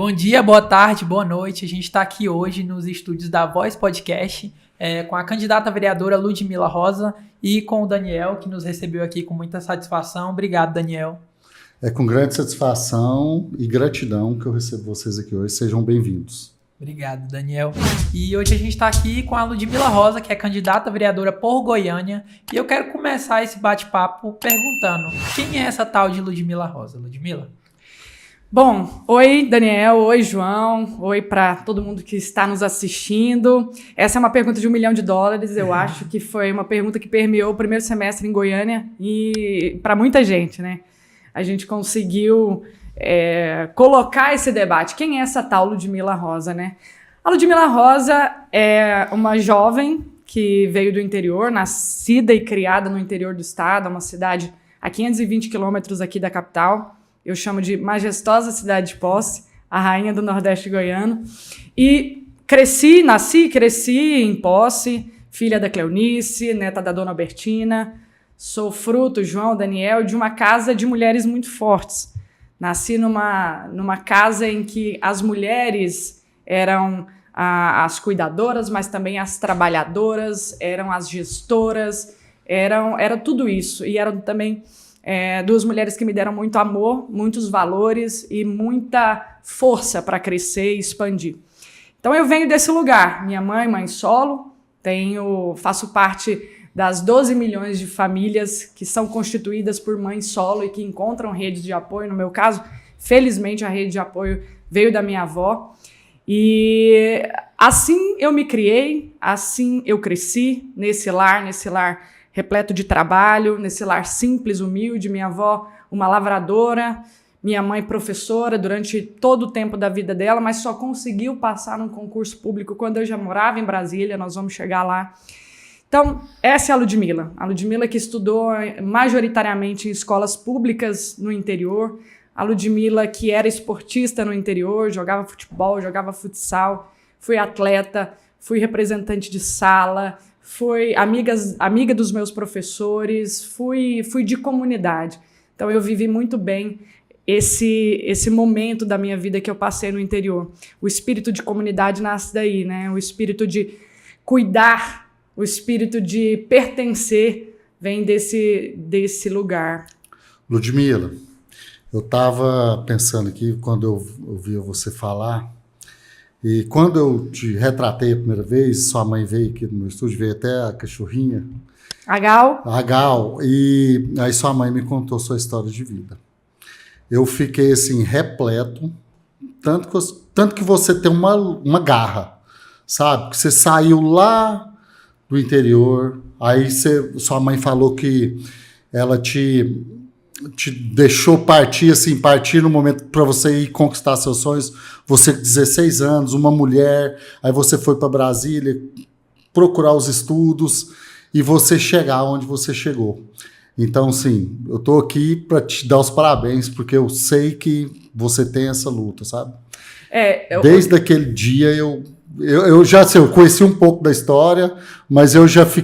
Bom dia, boa tarde, boa noite. A gente está aqui hoje nos estúdios da Voz Podcast com a candidata vereadora Ludmila Rosa e com o Daniel, que nos recebeu aqui com muita satisfação. Obrigado, Daniel. É com grande satisfação e gratidão que eu recebo vocês aqui hoje. Sejam bem-vindos. Obrigado, Daniel. E hoje a gente está aqui com a Ludmila Rosa, que é candidata vereadora por Goiânia. E eu quero começar esse bate-papo perguntando: quem é essa tal de Ludmila Rosa? Ludmila? Bom, oi Daniel, oi João, oi para todo mundo que está nos assistindo. Essa é uma pergunta de $1 milhão, eu acho que foi uma pergunta que permeou o primeiro semestre em Goiânia e para muita gente, né? A gente conseguiu colocar esse debate. Quem é essa tal Ludmila Rosa, né? A Ludmila Rosa é uma jovem que veio do interior, nascida e criada no interior do estado, uma cidade a 520 quilômetros aqui da capital. Eu chamo de majestosa cidade de Posse, a rainha do Nordeste goiano. E nasci e cresci em Posse, filha da Cleonice, neta da dona Albertina. Sou fruto, João, Daniel, de uma casa de mulheres muito fortes. Nasci numa casa em que as mulheres eram as cuidadoras, mas também as trabalhadoras, eram as gestoras, era tudo isso. E eram também duas mulheres que me deram muito amor, muitos valores e muita força para crescer e expandir. Então eu venho desse lugar. Minha mãe solo, faço parte das 12 milhões de famílias que são constituídas por mães solo e que encontram redes de apoio. No meu caso, felizmente a rede de apoio veio da minha avó. E assim eu me criei, assim eu cresci nesse lar repleto de trabalho, nesse lar simples, humilde. Minha avó, uma lavradora, minha mãe professora durante todo o tempo da vida dela, mas só conseguiu passar num concurso público quando eu já morava em Brasília, nós vamos chegar lá. Então, essa é a Ludmila que estudou majoritariamente em escolas públicas no interior, a Ludmila que era esportista no interior, jogava futebol, jogava futsal, fui atleta, fui representante de sala, fui amiga dos meus professores, fui de comunidade. Então eu vivi muito bem esse momento da minha vida que eu passei no interior. O espírito de comunidade nasce daí, né? O espírito de cuidar, o espírito de pertencer vem desse lugar. Ludmila, eu estava pensando aqui quando eu ouvia você falar. E quando eu te retratei a primeira vez, sua mãe veio aqui no meu estúdio, veio até a cachorrinha. A Gal. E aí sua mãe me contou sua história de vida. Eu fiquei assim, repleto, tanto que você tem uma garra, sabe? Que você saiu lá do interior, aí sua mãe falou que ela te deixou partir no momento para você ir conquistar seus sonhos. Você com 16 anos, uma mulher, aí você foi para Brasília procurar os estudos e você chegar onde você chegou. Então, sim, eu tô aqui para te dar os parabéns, porque eu sei que você tem essa luta, sabe? Desde aquele dia eu conheci um pouco da história, mas eu já vi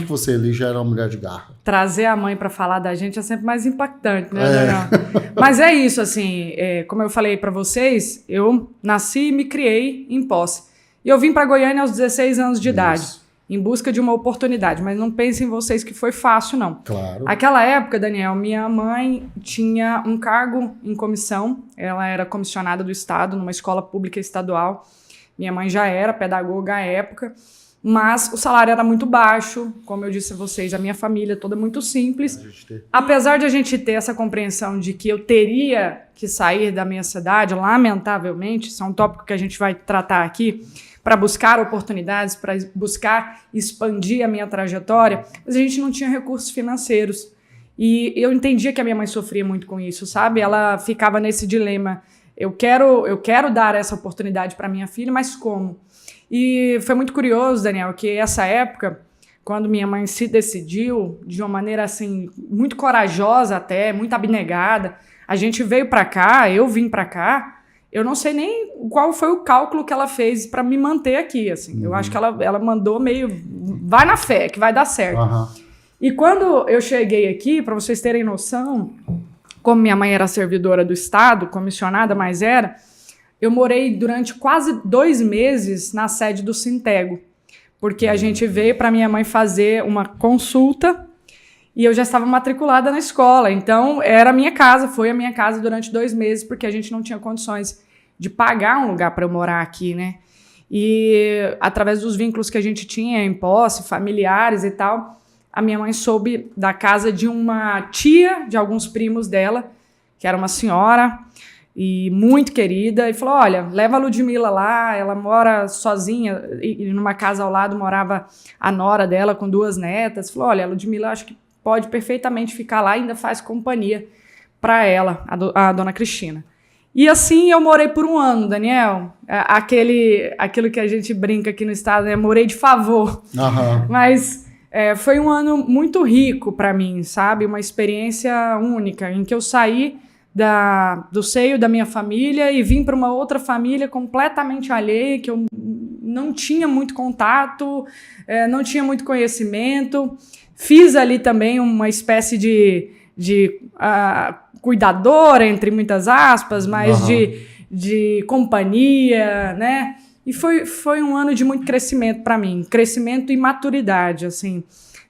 que você ali já era uma mulher de garra. Trazer a mãe para falar da gente é sempre mais impactante, né, Daniel? Mas é isso, assim, como eu falei para vocês, eu nasci e me criei em Posse. E eu vim para Goiânia aos 16 anos de idade, em busca de uma oportunidade, mas não pensem vocês que foi fácil, não. Claro. Aquela época, Daniel, minha mãe tinha um cargo em comissão, ela era comissionada do Estado numa escola pública estadual. Minha mãe já era pedagoga à época, mas o salário era muito baixo, como eu disse a vocês, a minha família toda muito simples. Apesar de a gente ter essa compreensão de que eu teria que sair da minha cidade, lamentavelmente, isso é um tópico que a gente vai tratar aqui, para buscar oportunidades, para buscar expandir a minha trajetória, mas a gente não tinha recursos financeiros. E eu entendia que a minha mãe sofria muito com isso, sabe? Ela ficava nesse dilema. Eu quero dar essa oportunidade para minha filha, mas como? E foi muito curioso, Daniel, que essa época, quando minha mãe se decidiu, de uma maneira assim, muito corajosa até, muito abnegada, a gente veio para cá, eu vim para cá, eu não sei nem qual foi o cálculo que ela fez para me manter aqui, assim. Eu acho que ela mandou meio, vai na fé, que vai dar certo. E quando eu cheguei aqui, para vocês terem noção, como minha mãe era servidora do Estado, comissionada, mas eu morei durante quase 2 meses na sede do Sintego, porque a gente veio para minha mãe fazer uma consulta e eu já estava matriculada na escola, então era a minha casa, foi a minha casa durante 2 meses, porque a gente não tinha condições de pagar um lugar para eu morar aqui, né? E através dos vínculos que a gente tinha em posse, familiares e tal, a minha mãe soube da casa de uma tia de alguns primos dela, que era uma senhora e muito querida, e falou, olha, leva a Ludmila lá, ela mora sozinha, e numa casa ao lado morava a nora dela com 2 netas, falou, olha, a Ludmila acho que pode perfeitamente ficar lá e ainda faz companhia para ela, a dona Cristina. E assim eu morei por 1 ano, Daniel, aquilo que a gente brinca aqui no estado, né? Morei de favor, mas foi um ano muito rico para mim, sabe, uma experiência única, em que eu saí do seio da minha família e vim para uma outra família completamente alheia, que eu não tinha muito contato, não tinha muito conhecimento. Fiz ali também uma espécie de cuidadora, entre muitas aspas, mas de companhia, né? E foi um ano de muito crescimento para mim, crescimento e maturidade, assim.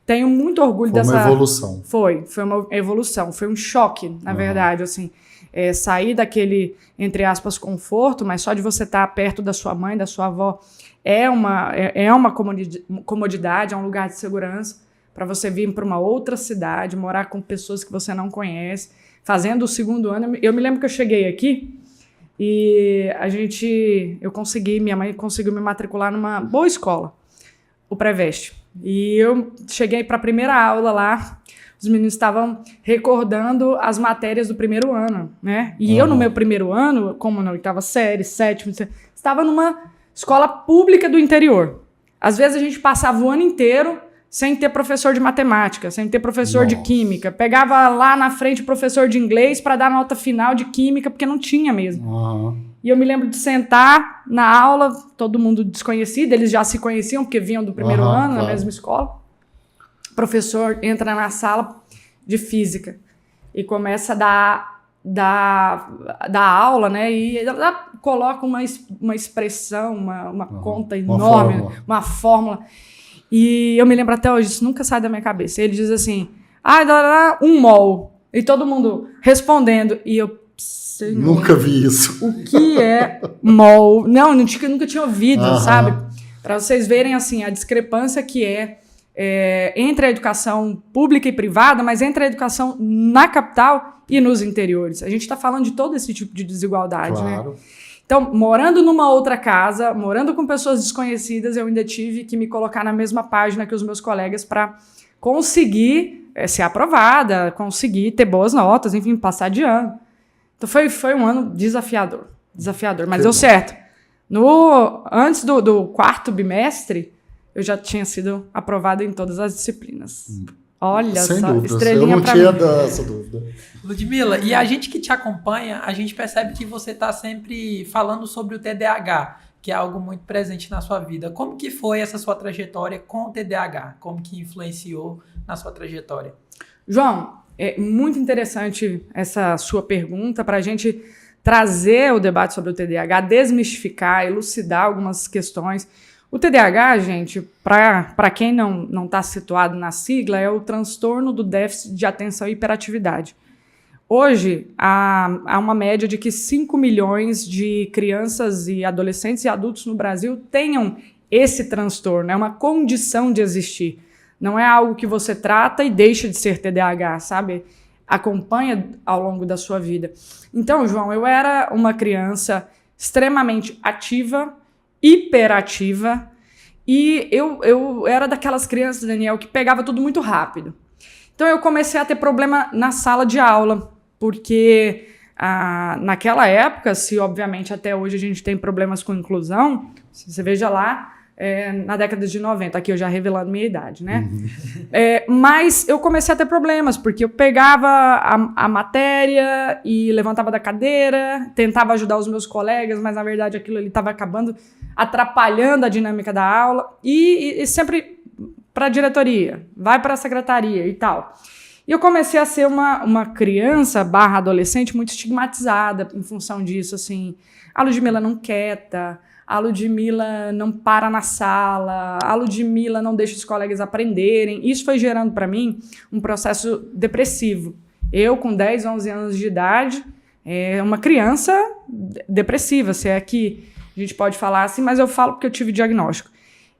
Tenho muito orgulho dessa... Foi uma evolução. Foi uma evolução, foi um choque, na verdade, assim. Sair daquele, entre aspas, conforto, mas só de você estar perto da sua mãe, da sua avó, é uma comodidade, é um lugar de segurança para você vir para uma outra cidade, morar com pessoas que você não conhece. Fazendo o 2º ano, eu me lembro que eu cheguei aqui e minha mãe conseguiu me matricular numa boa escola, o Preveste. E eu cheguei para a primeira aula lá, os meninos estavam recordando as matérias do primeiro ano, né? E eu, no meu primeiro ano, como na 8ª série, 7ª, estava numa escola pública do interior. Às vezes a gente passava o ano inteiro sem ter professor de matemática, sem ter professor de química. Pegava lá na frente o professor de inglês para dar nota final de química, porque não tinha mesmo. E eu me lembro de sentar na aula, todo mundo desconhecido, eles já se conheciam, porque vinham do primeiro ano, na mesma escola. O professor entra na sala de física e começa a dar aula, né? E ela coloca uma expressão, uma conta enorme, uma fórmula. E eu me lembro até hoje, isso nunca sai da minha cabeça. Ele diz assim, 1 mol. E todo mundo respondendo. E eu, Senhor, nunca vi isso. O que é mol? Nunca tinha ouvido, sabe? Para vocês verem, assim, a discrepância que entre a educação pública e privada, mas entre a educação na capital e nos interiores. A gente está falando de todo esse tipo de desigualdade, claro, né? Então, morando numa outra casa, morando com pessoas desconhecidas, eu ainda tive que me colocar na mesma página que os meus colegas para conseguir ser aprovada, conseguir ter boas notas, enfim, passar de ano. Então, foi um ano desafiador, mas deu certo. Antes do 4º bimestre, eu já tinha sido aprovada em todas as disciplinas. Olha sem só, dúvida, estrelinha para mim. Eu não tinha essa dúvida. Ludmila, e a gente que te acompanha, a gente percebe que você está sempre falando sobre o TDAH, que é algo muito presente na sua vida. Como que foi essa sua trajetória com o TDAH? Como que influenciou na sua trajetória? João, é muito interessante essa sua pergunta para a gente trazer o debate sobre o TDAH, desmistificar, elucidar algumas questões. O TDAH, gente, para quem não está situado na sigla, é o transtorno do déficit de atenção e hiperatividade. Hoje, há uma média de que 5 milhões de crianças e adolescentes e adultos no Brasil tenham esse transtorno. É uma condição de existir. Não é algo que você trata e deixa de ser TDAH, sabe? Acompanha ao longo da sua vida. Então, João, eu era uma criança extremamente ativa, hiperativa, e eu era daquelas crianças, Daniel, que pegava tudo muito rápido. Então eu comecei a ter problema na sala de aula, porque naquela época, se obviamente até hoje a gente tem problemas com inclusão, se você veja lá, na década de 90, aqui eu já revelando minha idade, né? Mas eu comecei a ter problemas, porque eu pegava a matéria e levantava da cadeira, tentava ajudar os meus colegas, mas na verdade aquilo ali estava acabando atrapalhando a dinâmica da aula, e sempre para a diretoria, vai para a secretaria e tal. E eu comecei a ser uma criança / adolescente muito estigmatizada em função disso, assim. A Ludmila não quieta, a Ludmila não para na sala, a Ludmila não deixa os colegas aprenderem. Isso foi gerando para mim um processo depressivo. Eu, com 10, 11 anos de idade, uma criança depressiva, se é que a gente pode falar assim, mas eu falo porque eu tive diagnóstico.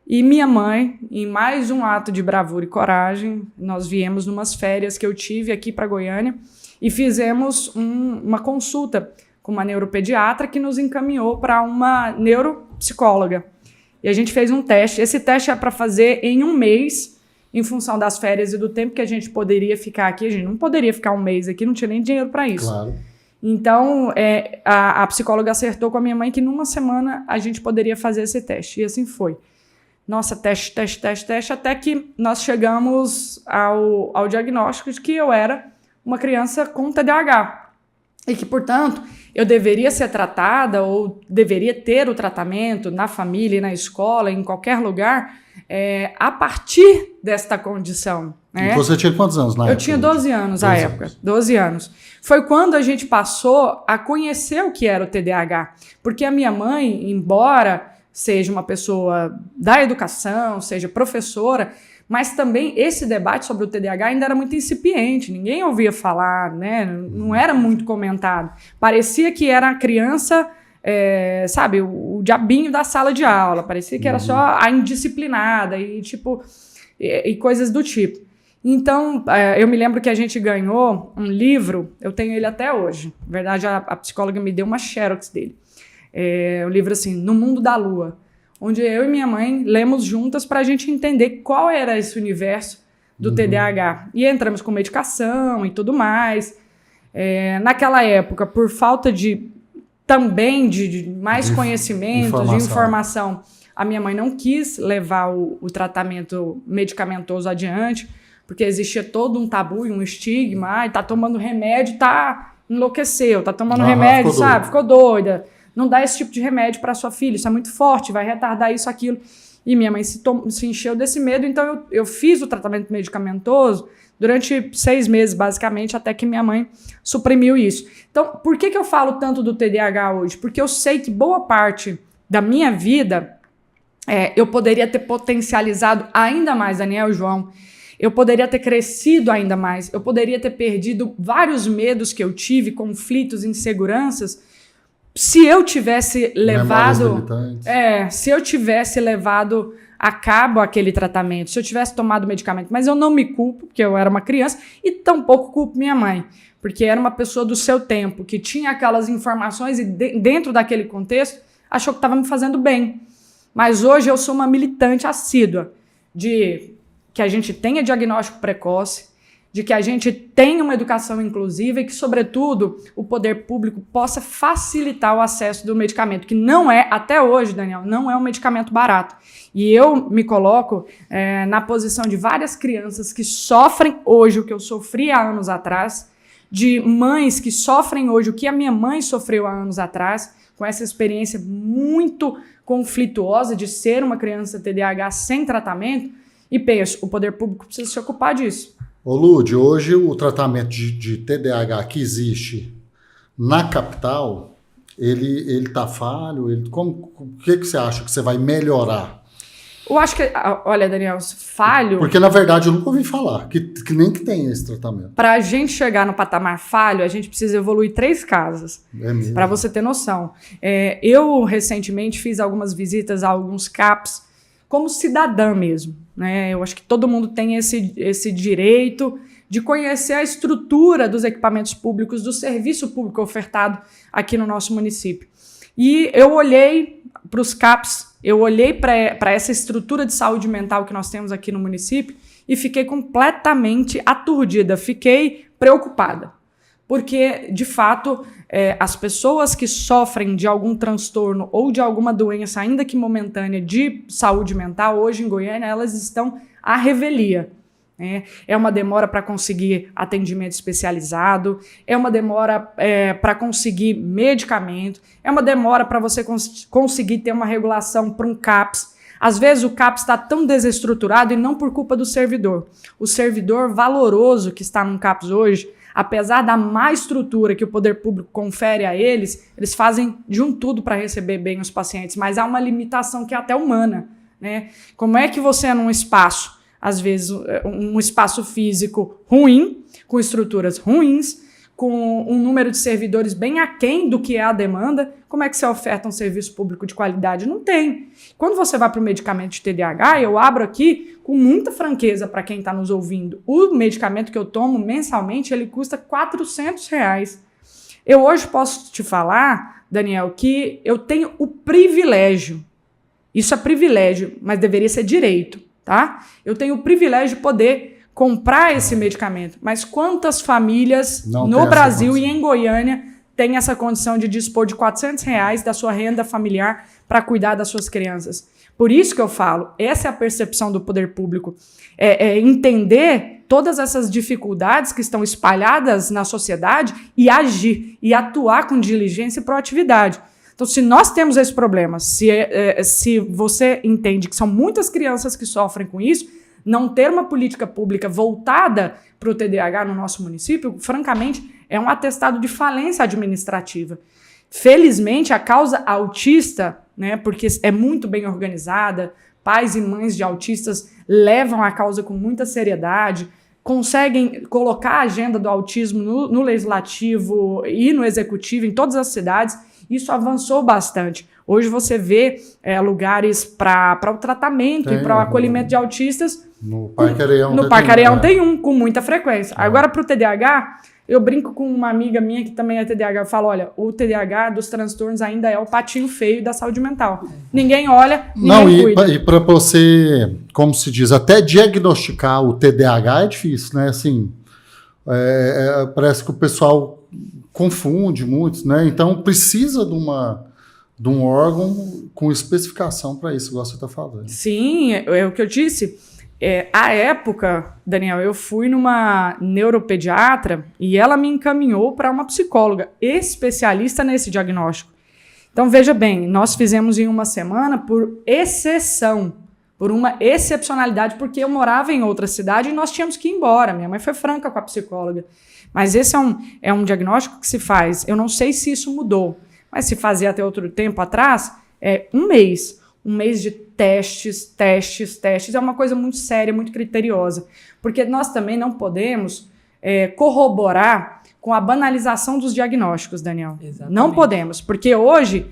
E minha mãe, em mais um ato de bravura e coragem, nós viemos numas férias que eu tive aqui para Goiânia e fizemos uma consulta com uma neuropediatra que nos encaminhou para uma neuropsicóloga. E a gente fez um teste. Esse teste é para fazer em um mês, em função das férias e do tempo que a gente poderia ficar aqui. A gente não poderia ficar um mês aqui, não tinha nem dinheiro para isso. Claro. Então, a psicóloga acertou com a minha mãe que numa semana a gente poderia fazer esse teste. E assim foi. Nossa, teste, até que nós chegamos ao diagnóstico de que eu era uma criança com TDAH. E que, portanto, eu deveria ser tratada ou deveria ter o tratamento na família, na escola, em qualquer lugar, a partir desta condição. Né? E você tinha quantos anos na época? Eu tinha 12 anos na época, 12 anos. Foi quando a gente passou a conhecer o que era o TDAH. Porque a minha mãe, embora seja uma pessoa da educação, seja professora, mas também esse debate sobre o TDAH ainda era muito incipiente, ninguém ouvia falar, né? Não era muito comentado. Parecia que era a criança, sabe, o diabinho da sala de aula, parecia que era só a indisciplinada e coisas do tipo. Então, eu me lembro que a gente ganhou um livro, eu tenho ele até hoje, na verdade a psicóloga me deu uma xerox dele. Um livro assim, No Mundo da Lua, onde eu e minha mãe lemos juntas para a gente entender qual era esse universo do TDAH. E entramos com medicação e tudo mais. Naquela época, por falta de mais conhecimento, de informação, a minha mãe não quis levar o tratamento medicamentoso adiante, porque existia todo um tabu e um estigma. Tá tomando remédio, enlouqueceu, tá tomando remédio, sabe? Ficou doida. Não dá esse tipo de remédio para sua filha, isso é muito forte, vai retardar isso, aquilo. E minha mãe se encheu desse medo, então eu fiz o tratamento medicamentoso durante 6 meses, basicamente, até que minha mãe suprimiu isso. Então, por que eu falo tanto do TDAH hoje? Porque eu sei que boa parte da minha vida eu poderia ter potencializado ainda mais, Daniel e João. Eu poderia ter crescido ainda mais, eu poderia ter perdido vários medos que eu tive, conflitos, inseguranças, se eu tivesse levado a cabo aquele tratamento, se eu tivesse tomado medicamento, mas eu não me culpo, porque eu era uma criança, e tampouco culpo minha mãe, porque era uma pessoa do seu tempo, que tinha aquelas informações e dentro daquele contexto achou que estava me fazendo bem. Mas hoje eu sou uma militante assídua de que a gente tenha diagnóstico precoce, de que a gente tenha uma educação inclusiva e que, sobretudo, o poder público possa facilitar o acesso do medicamento, que não é, até hoje, Daniel, não é um medicamento barato. E eu me coloco na posição de várias crianças que sofrem hoje o que eu sofri há anos atrás, de mães que sofrem hoje o que a minha mãe sofreu há anos atrás, com essa experiência muito conflituosa de ser uma criança TDAH sem tratamento, e penso, o poder público precisa se ocupar disso. Ô Lud, hoje o tratamento de TDAH que existe na capital, ele tá falho? O que você acha que você vai melhorar? Eu acho que, olha, Daniel, falho... Porque, na verdade, eu nunca ouvi falar que nem que tem esse tratamento. Para a gente chegar no patamar falho, a gente precisa evoluir 3 casas. Para você ter noção. Eu, recentemente, fiz algumas visitas a alguns CAPs como cidadã mesmo. Né? Eu acho que todo mundo tem esse direito de conhecer a estrutura dos equipamentos públicos, do serviço público ofertado aqui no nosso município. E eu olhei para os CAPs, eu olhei para essa estrutura de saúde mental que nós temos aqui no município e fiquei completamente aturdida, fiquei preocupada. Porque, de fato, as pessoas que sofrem de algum transtorno ou de alguma doença, ainda que momentânea, de saúde mental, hoje em Goiânia, elas estão à revelia. É uma demora para conseguir atendimento especializado, é uma demora para conseguir medicamento, é uma demora para você conseguir ter uma regulação para um CAPS. Às vezes o CAPS está tão desestruturado e não por culpa do servidor. O servidor valoroso que está no CAPS hoje, apesar da má estrutura que o poder público confere a eles fazem de um tudo para receber bem os pacientes, mas há uma limitação que é até humana, né? Como é que você, num espaço, às vezes um espaço físico ruim, com estruturas ruins, com um número de servidores bem aquém do que é a demanda, como é que você oferta um serviço público de qualidade? Não tem. Quando você vai para o medicamento de TDAH, eu abro aqui com muita franqueza para quem está nos ouvindo. O medicamento que eu tomo mensalmente, ele custa R$400. Eu hoje posso te falar, Daniel, que eu tenho o privilégio, isso é privilégio, mas deveria ser direito, tá? Eu tenho o privilégio de poder comprar esse medicamento, mas quantas famílias no Brasil e em Goiânia têm essa condição de dispor de R$400 da sua renda familiar para cuidar das suas crianças? Por isso que eu falo, essa é a percepção do poder público, é entender todas essas dificuldades que estão espalhadas na sociedade e agir, e atuar com diligência e proatividade. Então, se nós temos esse problema, se você entende que são muitas crianças que sofrem com isso, não ter uma política pública voltada para o TDAH no nosso município, francamente, é um atestado de falência administrativa. Felizmente, a causa autista, né, porque é muito bem organizada, pais e mães de autistas levam a causa com muita seriedade, conseguem colocar a agenda do autismo no legislativo e no executivo em todas as cidades. Isso avançou bastante. Hoje você vê lugares para o tratamento e para o acolhimento de autistas. No Parque Areião. No Parque Areião tem um, com muita frequência. Agora, para o TDAH, eu brinco com uma amiga minha que também é TDAH. Eu falo, olha, o TDAH dos transtornos ainda é o patinho feio da saúde mental. Ninguém olha, ninguém cuida. E para você, como se diz, até diagnosticar o TDAH é difícil, né? Assim, parece que o pessoal confunde muito, né? Então, precisa de um órgão com especificação para isso, igual você está falando. Sim, é o que eu disse. À época, Daniel, eu fui numa neuropediatra e ela me encaminhou para uma psicóloga especialista nesse diagnóstico. Então, veja bem, nós fizemos em uma semana por exceção, por uma excepcionalidade, porque eu morava em outra cidade e nós tínhamos que ir embora. Minha mãe foi franca com a psicóloga. Mas esse é um diagnóstico que se faz. Eu não sei se isso mudou, mas se fazia até outro tempo atrás, um mês. Um mês de testes. É uma coisa muito séria, muito criteriosa. Porque nós também não podemos corroborar com a banalização dos diagnósticos, Daniel. Exatamente. Não podemos, porque hoje,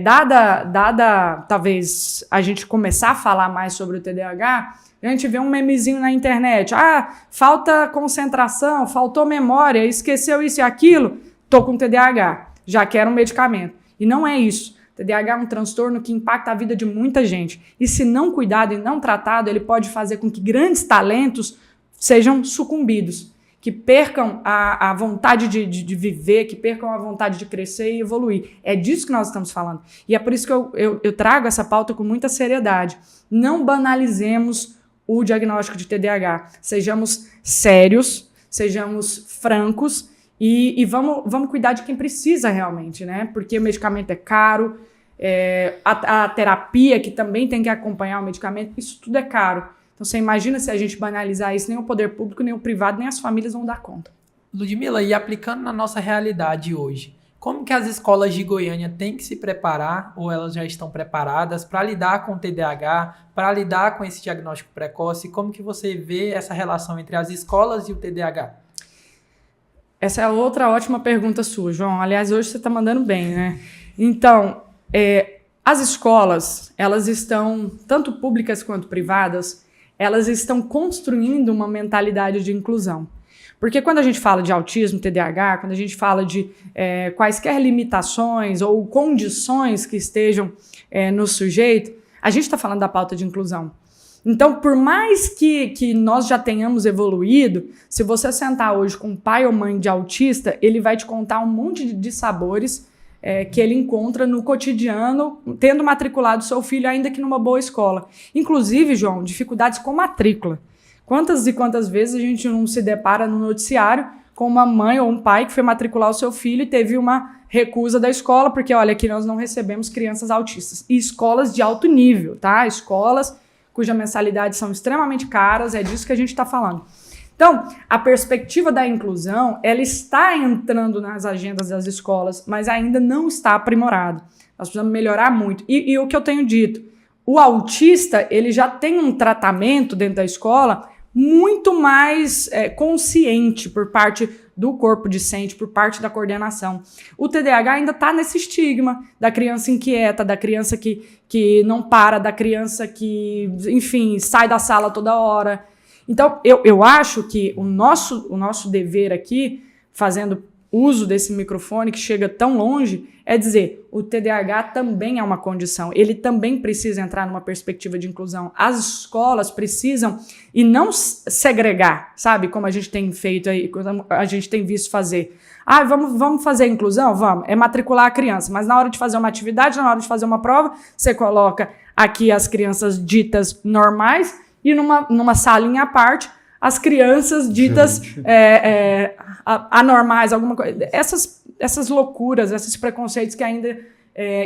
dada talvez a gente começar a falar mais sobre o TDAH, a gente vê um memezinho na internet. Falta concentração, faltou memória, esqueceu isso e aquilo, tô com TDAH, já quero um medicamento. E não é isso. TDAH é um transtorno que impacta a vida de muita gente. E se não cuidado e não tratado, ele pode fazer com que grandes talentos sejam sucumbidos, que percam a vontade de viver, que percam a vontade de crescer e evoluir. É disso que nós estamos falando. E é por isso que eu trago essa pauta com muita seriedade. Não banalizemos o diagnóstico de TDAH. Sejamos sérios, sejamos francos e vamos cuidar de quem precisa realmente, né? Porque o medicamento é caro, a terapia que também tem que acompanhar o medicamento, isso tudo é caro. Então você imagina se a gente banalizar isso, nem o poder público, nem o privado, nem as famílias vão dar conta. Ludmila, e aplicando na nossa realidade hoje, como que as escolas de Goiânia têm que se preparar, ou elas já estão preparadas, para lidar com o TDAH, para lidar com esse diagnóstico precoce? Como que você vê essa relação entre as escolas e o TDAH? Essa é outra ótima pergunta sua, João. Aliás, hoje você está mandando bem, né? Então, as escolas, elas estão, tanto públicas quanto privadas, elas estão construindo uma mentalidade de inclusão. Porque quando a gente fala de autismo, TDAH, quando a gente fala de quaisquer limitações ou condições que estejam no sujeito, a gente está falando da pauta de inclusão. Então, por mais que nós já tenhamos evoluído, se você sentar hoje com um pai ou mãe de autista, ele vai te contar um monte de sabores que ele encontra no cotidiano, tendo matriculado seu filho, ainda que numa boa escola. Inclusive, João, dificuldades com matrícula. Quantas e quantas vezes a gente não se depara no noticiário com uma mãe ou um pai que foi matricular o seu filho e teve uma recusa da escola, porque, olha, aqui nós não recebemos crianças autistas. E escolas de alto nível, tá? Escolas cuja mensalidade são extremamente caras, é disso que a gente está falando. Então, a perspectiva da inclusão, ela está entrando nas agendas das escolas, mas ainda não está aprimorada. Nós precisamos melhorar muito. E o que eu tenho dito, o autista, ele já tem um tratamento dentro da escola muito mais consciente por parte do corpo discente, por parte da coordenação. O TDAH ainda está nesse estigma da criança inquieta, da criança que não para, da criança que, enfim, sai da sala toda hora. Então, eu acho que o nosso dever aqui, fazendo uso desse microfone que chega tão longe, é dizer, o TDAH também é uma condição, ele também precisa entrar numa perspectiva de inclusão. As escolas precisam, e não segregar, sabe, como a gente tem feito aí, como a gente tem visto fazer. Ah, vamos fazer inclusão? Vamos, é matricular a criança, mas na hora de fazer uma atividade, na hora de fazer uma prova, você coloca aqui as crianças ditas normais e numa salinha à parte, as crianças ditas anormais, alguma coisa. Essas loucuras, esses preconceitos que ainda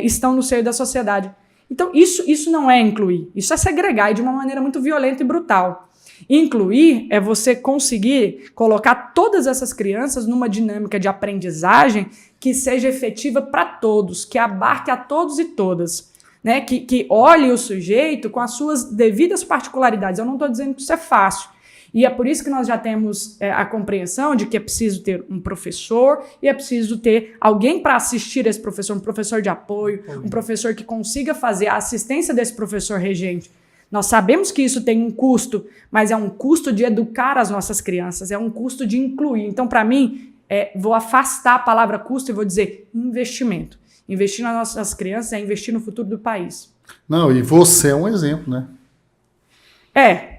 estão no seio da sociedade. Então, isso não é incluir. Isso é segregar, e de uma maneira muito violenta e brutal. Incluir é você conseguir colocar todas essas crianças numa dinâmica de aprendizagem que seja efetiva para todos, que abarque a todos e todas. Né? Que olhe o sujeito com as suas devidas particularidades. Eu não estou dizendo que isso é fácil. E é por isso que nós já temos a compreensão de que é preciso ter um professor e é preciso ter alguém para assistir esse professor, um professor de apoio, um professor que consiga fazer a assistência desse professor regente. Nós sabemos que isso tem um custo, mas é um custo de educar as nossas crianças, é um custo de incluir. Então, para mim, vou afastar a palavra custo e vou dizer investimento. Investir nas nossas crianças é investir no futuro do país. Não, e você é um exemplo, né?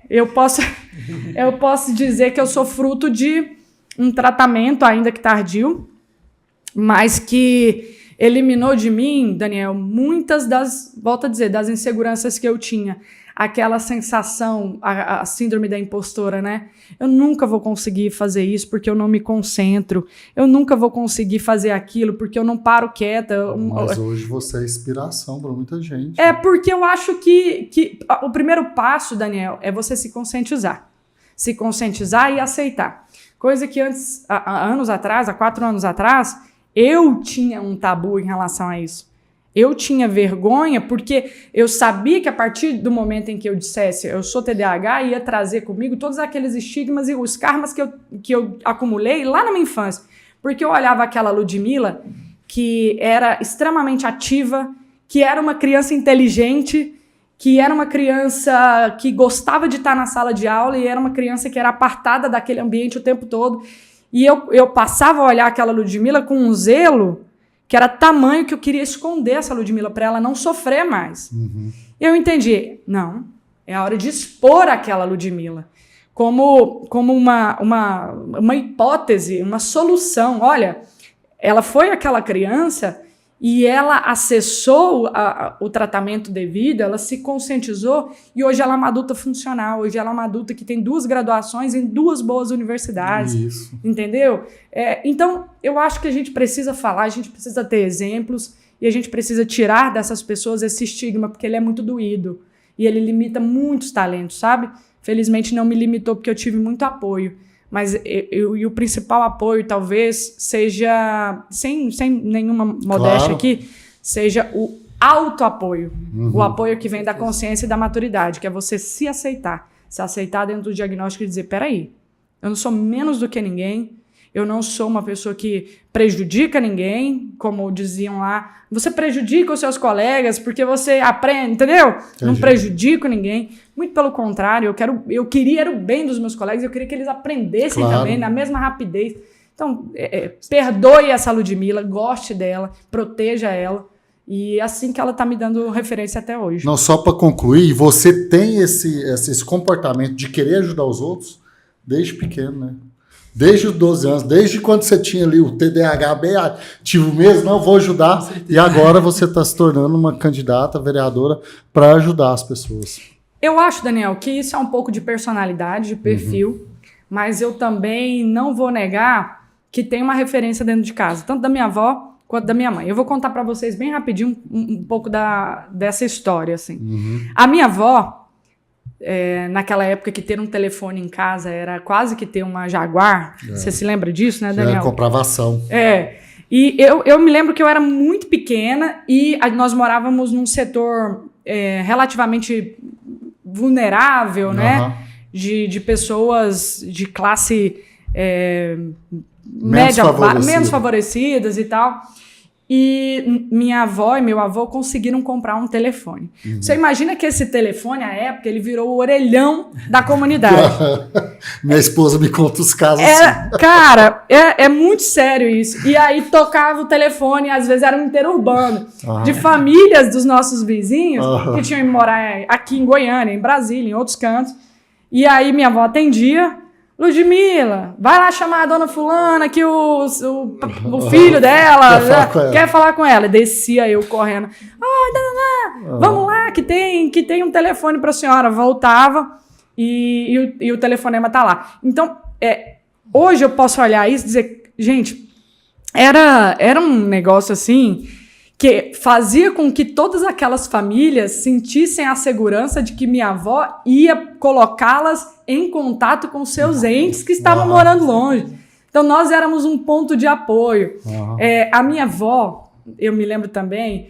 Eu posso dizer que eu sou fruto de um tratamento, ainda que tardio, mas que eliminou de mim, Daniel, muitas volto a dizer, das inseguranças que eu tinha. Aquela sensação, a síndrome da impostora, né? Eu nunca vou conseguir fazer isso porque eu não me concentro. Eu nunca vou conseguir fazer aquilo porque eu não paro quieta. Mas hoje você é inspiração para muita gente. É porque eu acho que o primeiro passo, Daniel, é você se conscientizar. Se conscientizar e aceitar. Coisa que antes, há 4 anos atrás, eu tinha um tabu em relação a isso. Eu tinha vergonha porque eu sabia que a partir do momento em que eu dissesse eu sou TDAH, ia trazer comigo todos aqueles estigmas e os karmas que eu acumulei lá na minha infância. Porque eu olhava aquela Ludmila, que era extremamente ativa, que era uma criança inteligente, que era uma criança que gostava de estar na sala de aula e era uma criança que era apartada daquele ambiente o tempo todo. E eu passava a olhar aquela Ludmila com um zelo que era tamanho que eu queria esconder essa Ludmila para ela não sofrer mais. Uhum. Eu entendi, não, é a hora de expor aquela Ludmila como uma hipótese, uma solução. Olha, ela foi aquela criança e ela acessou o tratamento devido, ela se conscientizou e hoje ela é uma adulta funcional, hoje ela é uma adulta que tem 2 graduações em 2 boas universidades. Isso. Entendeu? Então, eu acho que a gente precisa falar, a gente precisa ter exemplos e a gente precisa tirar dessas pessoas esse estigma, porque ele é muito doído e ele limita muitos talentos, sabe? Felizmente não me limitou porque eu tive muito apoio. Mas e o principal apoio, talvez, seja, sem nenhuma modéstia aqui, seja o autoapoio. Uhum. O apoio que vem da consciência e da maturidade, que é você se aceitar dentro do diagnóstico e dizer, peraí, eu não sou menos do que ninguém, eu não sou uma pessoa que prejudica ninguém, como diziam lá, você prejudica os seus colegas porque você aprende, entendeu? Entendi. Não prejudico ninguém. Muito pelo contrário, eu queria o bem dos meus colegas, eu queria que eles aprendessem também na mesma rapidez. Então, perdoe essa Ludmila, goste dela, proteja ela. E é assim que ela está me dando referência até hoje. Não, só para concluir, você tem esse comportamento de querer ajudar os outros desde pequeno, né? Desde os 12 anos, desde quando você tinha ali o TDAH bem ativo mesmo, não vou ajudar, e agora você está se tornando uma candidata vereadora para ajudar as pessoas. Eu acho, Daniel, que isso é um pouco de personalidade, de perfil, mas eu também não vou negar que tem uma referência dentro de casa, tanto da minha avó quanto da minha mãe. Eu vou contar para vocês bem rapidinho um pouco dessa história, assim. A minha avó, naquela época que ter um telefone em casa era quase que ter uma Jaguar. Você se lembra disso, né, Daniel? Comprava ação. E eu me lembro que eu era muito pequena e nós morávamos num setor relativamente vulnerável, né? De pessoas de classe média, menos favorecidas e tal. E minha avó e meu avô conseguiram comprar um telefone. Você imagina que esse telefone, à época, ele virou o orelhão da comunidade. Minha esposa me conta os casos assim. Cara, é muito sério isso. E aí tocava o telefone, às vezes era um interurbano, de famílias dos nossos vizinhos que tinham que morar aqui em Goiânia, em Brasília, em outros cantos. E aí minha avó atendia. Ludmila, vai lá chamar a dona fulana que o filho dela quer falar com ela. Descia eu correndo. Vamos lá, que tem um telefone para a senhora. Voltava e o telefonema tá lá. Então, hoje eu posso olhar isso e dizer, gente, era um negócio assim que fazia com que todas aquelas famílias sentissem a segurança de que minha avó ia colocá-las em contato com seus entes que estavam morando longe. Então, nós éramos um ponto de apoio. A minha avó, eu me lembro também,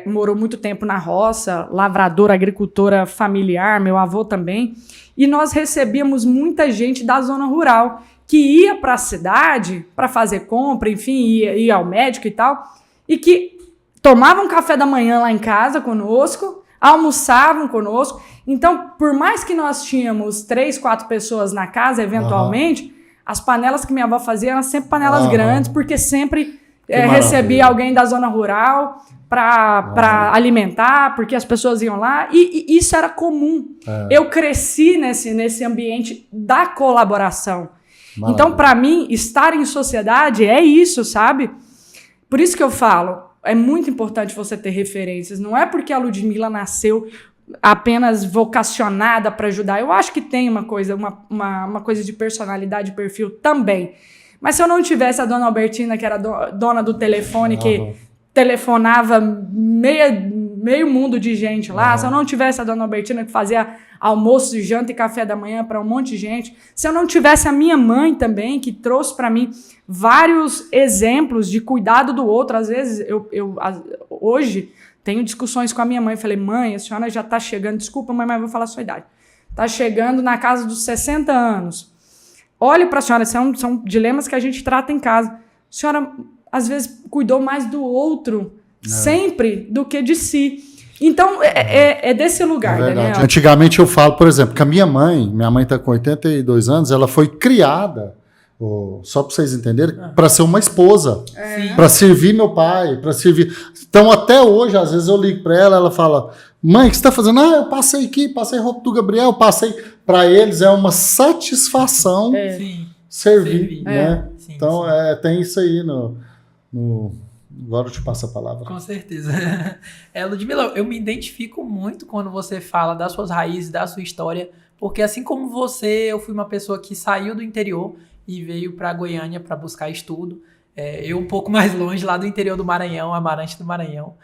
morou muito tempo na roça, lavradora, agricultora familiar, meu avô também, e nós recebíamos muita gente da zona rural que ia para a cidade para fazer compra, enfim, ia ao médico e tal, e que tomavam café da manhã lá em casa conosco, almoçavam conosco. Então, por mais que nós tínhamos 3, 4 pessoas na casa, eventualmente, as panelas que minha avó fazia eram sempre panelas grandes, porque sempre recebia alguém da zona rural para alimentar, porque as pessoas iam lá, e isso era comum. Eu cresci nesse ambiente da colaboração. Então, para mim, estar em sociedade é isso, sabe? Por isso que eu falo, é muito importante você ter referências. Não é porque a Ludmila nasceu apenas vocacionada para ajudar. Eu acho que tem uma coisa de personalidade, perfil também. Mas se eu não tivesse a dona Albertina, que era dona do telefone, que telefonava meio mundo de gente lá, se eu não tivesse a dona Albertina que fazia almoço, janta e café da manhã para um monte de gente, se eu não tivesse a minha mãe também, que trouxe para mim vários exemplos de cuidado do outro. Às vezes, hoje, tenho discussões com a minha mãe. Falei, mãe, a senhora já está chegando, desculpa, mãe, mas vou falar a sua idade. Está chegando na casa dos 60 anos. Olhe para a senhora, são dilemas que a gente trata em casa. A senhora, às vezes, cuidou mais do outro, sempre, do que de si. Então, é desse lugar, Daniel. Antigamente eu falo, por exemplo, que a minha mãe está com 82 anos, ela foi criada, só para vocês entenderem, para ser uma esposa, para servir meu pai, para servir. Então, até hoje, às vezes eu ligo para ela, ela fala, mãe, o que você está fazendo? Eu passei aqui, passei roupa do Gabriel, passei. Para eles é uma satisfação servir, né? Sim, então, tem isso aí Agora eu te passo a palavra. Com certeza. Ludmila, eu me identifico muito quando você fala das suas raízes, da sua história, porque assim como você, eu fui uma pessoa que saiu do interior e veio para Goiânia para buscar estudo. Eu um pouco mais longe, lá do interior do Maranhão, Amarante do Maranhão.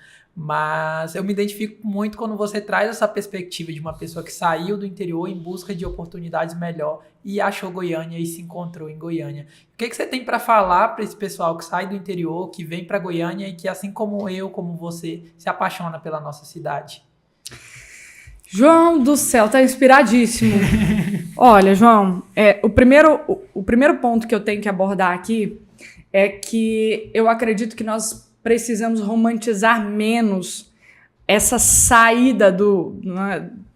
Mas eu me identifico muito quando você traz essa perspectiva de uma pessoa que saiu do interior em busca de oportunidades melhor e achou Goiânia e se encontrou em Goiânia. O que você tem para falar para esse pessoal que sai do interior, que vem para Goiânia e que, assim como eu, como você, se apaixona pela nossa cidade? João do céu, tá inspiradíssimo. Olha, João, o primeiro ponto que eu tenho que abordar aqui é que eu acredito que nós precisamos romantizar menos essa saída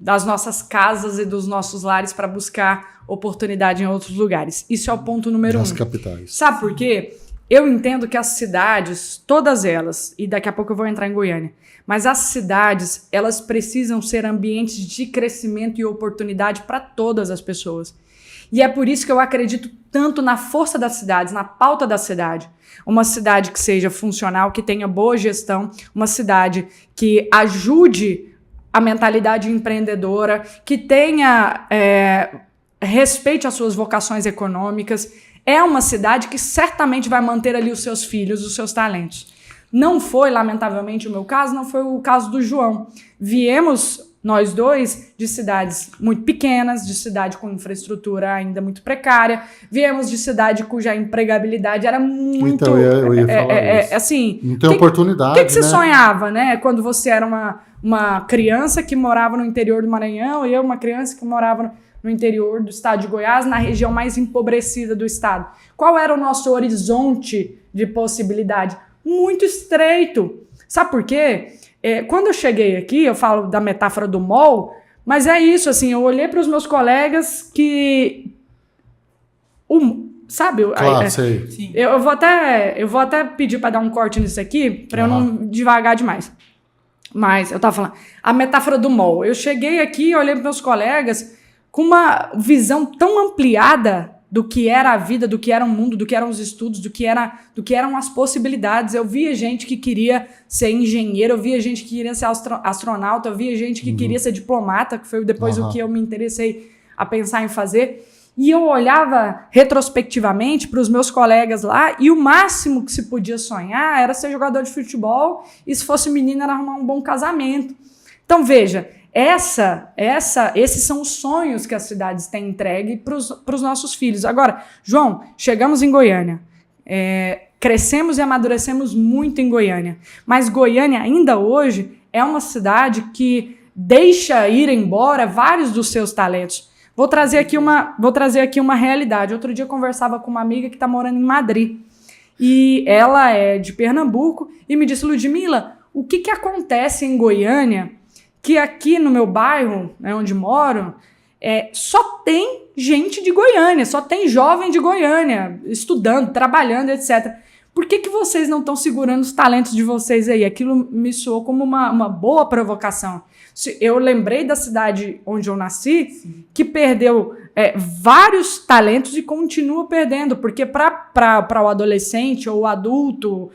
das nossas casas e dos nossos lares para buscar oportunidade em outros lugares. Isso é o ponto número 1. Nas capitais. Sabe por quê? Eu entendo que as cidades, todas elas, e daqui a pouco eu vou entrar em Goiânia, mas as cidades, elas precisam ser ambientes de crescimento e oportunidade para todas as pessoas. E é por isso que eu acredito tanto na força das cidades, na pauta da cidade. Uma cidade que seja funcional, que tenha boa gestão, uma cidade que ajude a mentalidade empreendedora, que tenha respeite as suas vocações econômicas. é uma cidade que certamente vai manter ali os seus filhos, os seus talentos. Não foi, lamentavelmente, o meu caso, não foi o caso do João. Viemos, nós dois, de cidades muito pequenas, de cidade com infraestrutura ainda muito precária, viemos de cidade cuja empregabilidade era muito... Então, eu ia falar isso. Assim, não tem oportunidade, O que você sonhava, né? Quando você era uma criança que morava no interior do Maranhão, e eu, uma criança que morava no interior do estado de Goiás, na região mais empobrecida do estado. Qual era o nosso horizonte de possibilidade? Muito estreito. Sabe por quê? Quando eu cheguei aqui, eu falo da metáfora do mall, mas é isso, assim, eu olhei para os meus colegas que... sabe? Claro, sei. Sim. Eu vou até pedir para dar um corte nisso aqui, para eu não devagar demais. Mas eu tava falando, a metáfora do mall. Eu cheguei aqui e olhei para meus colegas com uma visão tão ampliada do que era a vida, do que era o mundo, do que eram os estudos, do que eram as possibilidades. Eu via gente que queria ser engenheiro, eu via gente que queria ser astronauta, eu via gente que queria ser diplomata, que foi depois o que eu me interessei a pensar em fazer. E eu olhava retrospectivamente para os meus colegas lá e o máximo que se podia sonhar era ser jogador de futebol e, se fosse menina, era arrumar um bom casamento. Então, veja, esses são os sonhos que as cidades têm entregue para os nossos filhos. Agora, João, chegamos em Goiânia, crescemos e amadurecemos muito em Goiânia, mas Goiânia ainda hoje é uma cidade que deixa ir embora vários dos seus talentos. Vou trazer aqui uma realidade. Outro dia eu conversava com uma amiga que está morando em Madrid e ela é de Pernambuco e me disse: Ludmila, o que acontece em Goiânia que aqui no meu bairro, né, onde moro, só tem gente de Goiânia, só tem jovem de Goiânia, estudando, trabalhando, etc. Por que vocês não estão segurando os talentos de vocês aí? Aquilo me soou como uma boa provocação. Eu lembrei da cidade onde eu nasci, sim, que perdeu vários talentos e continua perdendo, porque para o adolescente ou o adulto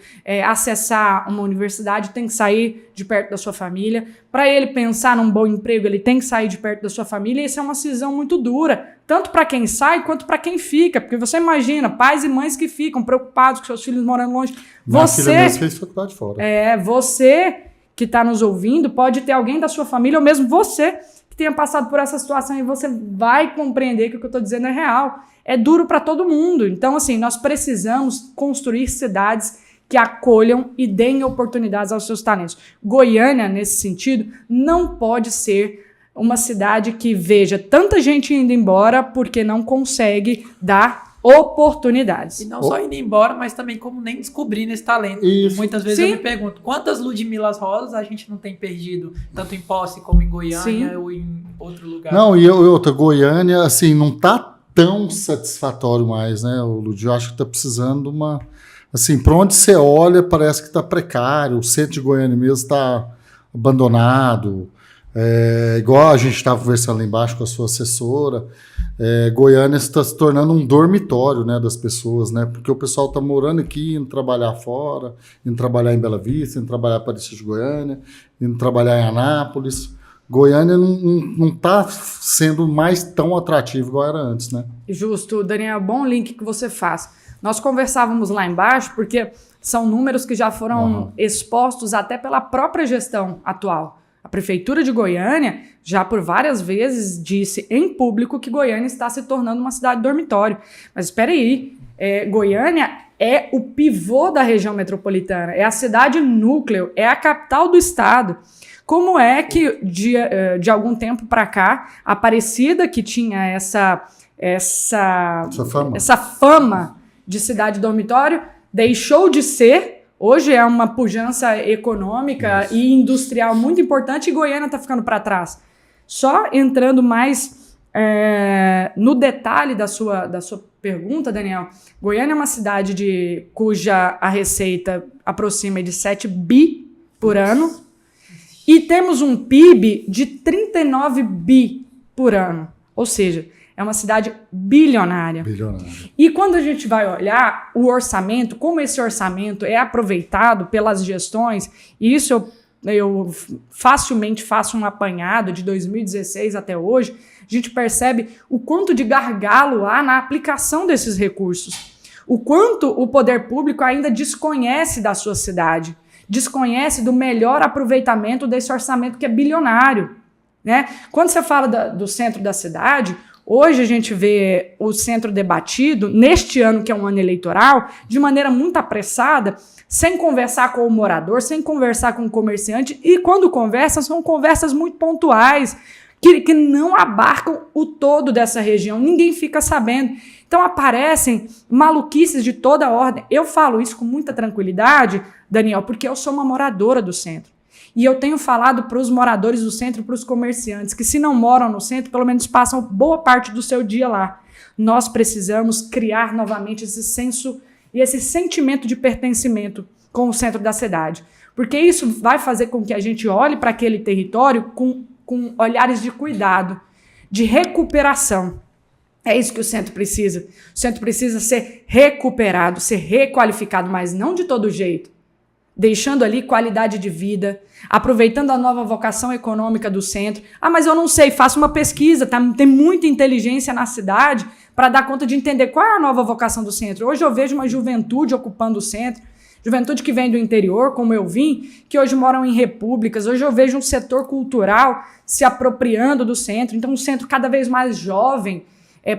acessar uma universidade tem que sair de perto da sua família. Para ele pensar num bom emprego, ele tem que sair de perto da sua família, e isso é uma cisão muito dura, tanto para quem sai quanto para quem fica, porque você imagina, pais e mães que ficam preocupados com seus filhos morando longe. Filha mesmo fez faculdade fora. Você que está nos ouvindo, pode ter alguém da sua família, ou mesmo você que tenha passado por essa situação, e você vai compreender que o que eu estou dizendo é real. É duro para todo mundo. Então, assim, nós precisamos construir cidades que acolham e deem oportunidades aos seus talentos. Goiânia, nesse sentido, não pode ser uma cidade que veja tanta gente indo embora porque não consegue dar oportunidades. E não só indo embora, mas também como nem descobrindo esse talento. Isso. Muitas vezes eu me pergunto, quantas Ludmilas Rosas a gente não tem perdido, tanto em Posse como em Goiânia, sim, ou em outro lugar? Não, e outra, Goiânia, assim, não tá tão satisfatório mais, né, Lud? Eu acho que tá precisando de uma... Assim, para onde você olha, parece que tá precário, o centro de Goiânia mesmo tá abandonado, igual a gente estava conversando lá embaixo com a sua assessora, Goiânia está se tornando um dormitório, né, das pessoas, né, porque o pessoal está morando aqui, indo trabalhar fora, indo trabalhar em Bela Vista, indo trabalhar em Aparecida de Goiânia, indo trabalhar em Anápolis. Goiânia não está sendo mais tão atrativo igual era antes, né? Justo, Daniel, bom link que você faz. Nós conversávamos lá embaixo porque são números que já foram expostos até pela própria gestão atual. A Prefeitura de Goiânia já por várias vezes disse em público que Goiânia está se tornando uma cidade dormitório. Mas espera aí, Goiânia é o pivô da região metropolitana, é a cidade núcleo, é a capital do estado. Como é que de algum tempo para cá, a Aparecida, que tinha essa fama de cidade dormitório, deixou de ser. Hoje é uma pujança econômica e industrial muito importante, e Goiânia está ficando para trás. Só entrando mais no detalhe da sua pergunta, Daniel, Goiânia é uma cidade cuja a receita aproxima de 7 bi por ano, e temos um PIB de 39 bi por ano. Ou seja, é uma cidade bilionária. E quando a gente vai olhar o orçamento, como esse orçamento é aproveitado pelas gestões, e isso eu eu facilmente faço um apanhado de 2016 até hoje, a gente percebe o quanto de gargalo há na aplicação desses recursos. O quanto o poder público ainda desconhece da sua cidade, desconhece do melhor aproveitamento desse orçamento que é bilionário, né? Quando você fala do centro da cidade, hoje a gente vê o centro debatido, neste ano que é um ano eleitoral, de maneira muito apressada, sem conversar com o morador, sem conversar com o comerciante, e quando conversam, são conversas muito pontuais, que não abarcam o todo dessa região, ninguém fica sabendo. Então aparecem maluquices de toda ordem. Eu falo isso com muita tranquilidade, Daniel, porque eu sou uma moradora do centro. E eu tenho falado para os moradores do centro, para os comerciantes, que se não moram no centro, pelo menos passam boa parte do seu dia lá. Nós precisamos criar novamente esse senso e esse sentimento de pertencimento com o centro da cidade. Porque isso vai fazer com que a gente olhe para aquele território com olhares de cuidado, de recuperação. É isso que o centro precisa. O centro precisa ser recuperado, ser requalificado, mas não de todo jeito. Deixando ali qualidade de vida, aproveitando a nova vocação econômica do centro. Ah, mas eu não sei, faça uma pesquisa, tá? Tem muita inteligência na cidade para dar conta de entender qual é a nova vocação do centro. Hoje eu vejo uma juventude ocupando o centro, juventude que vem do interior, como eu vim, que hoje moram em repúblicas. Hoje eu vejo um setor cultural se apropriando do centro, então um centro cada vez mais jovem.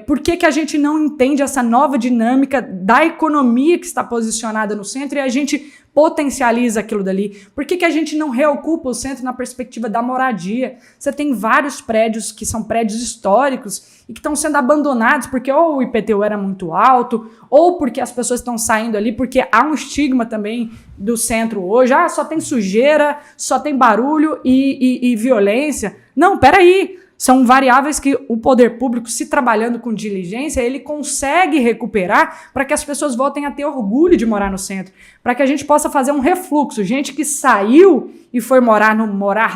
Por que a gente não entende essa nova dinâmica da economia que está posicionada no centro e a gente potencializa aquilo dali? Por que a gente não reocupa o centro na perspectiva da moradia? Você tem vários prédios que são prédios históricos e que estão sendo abandonados porque ou o IPTU era muito alto, ou porque as pessoas estão saindo ali, porque há um estigma também do centro hoje. Ah, só tem sujeira, só tem barulho e violência. Não, peraí. São variáveis que o poder público, se trabalhando com diligência, ele consegue recuperar para que as pessoas voltem a ter orgulho de morar no centro, para que a gente possa fazer um refluxo. Gente que saiu e foi morar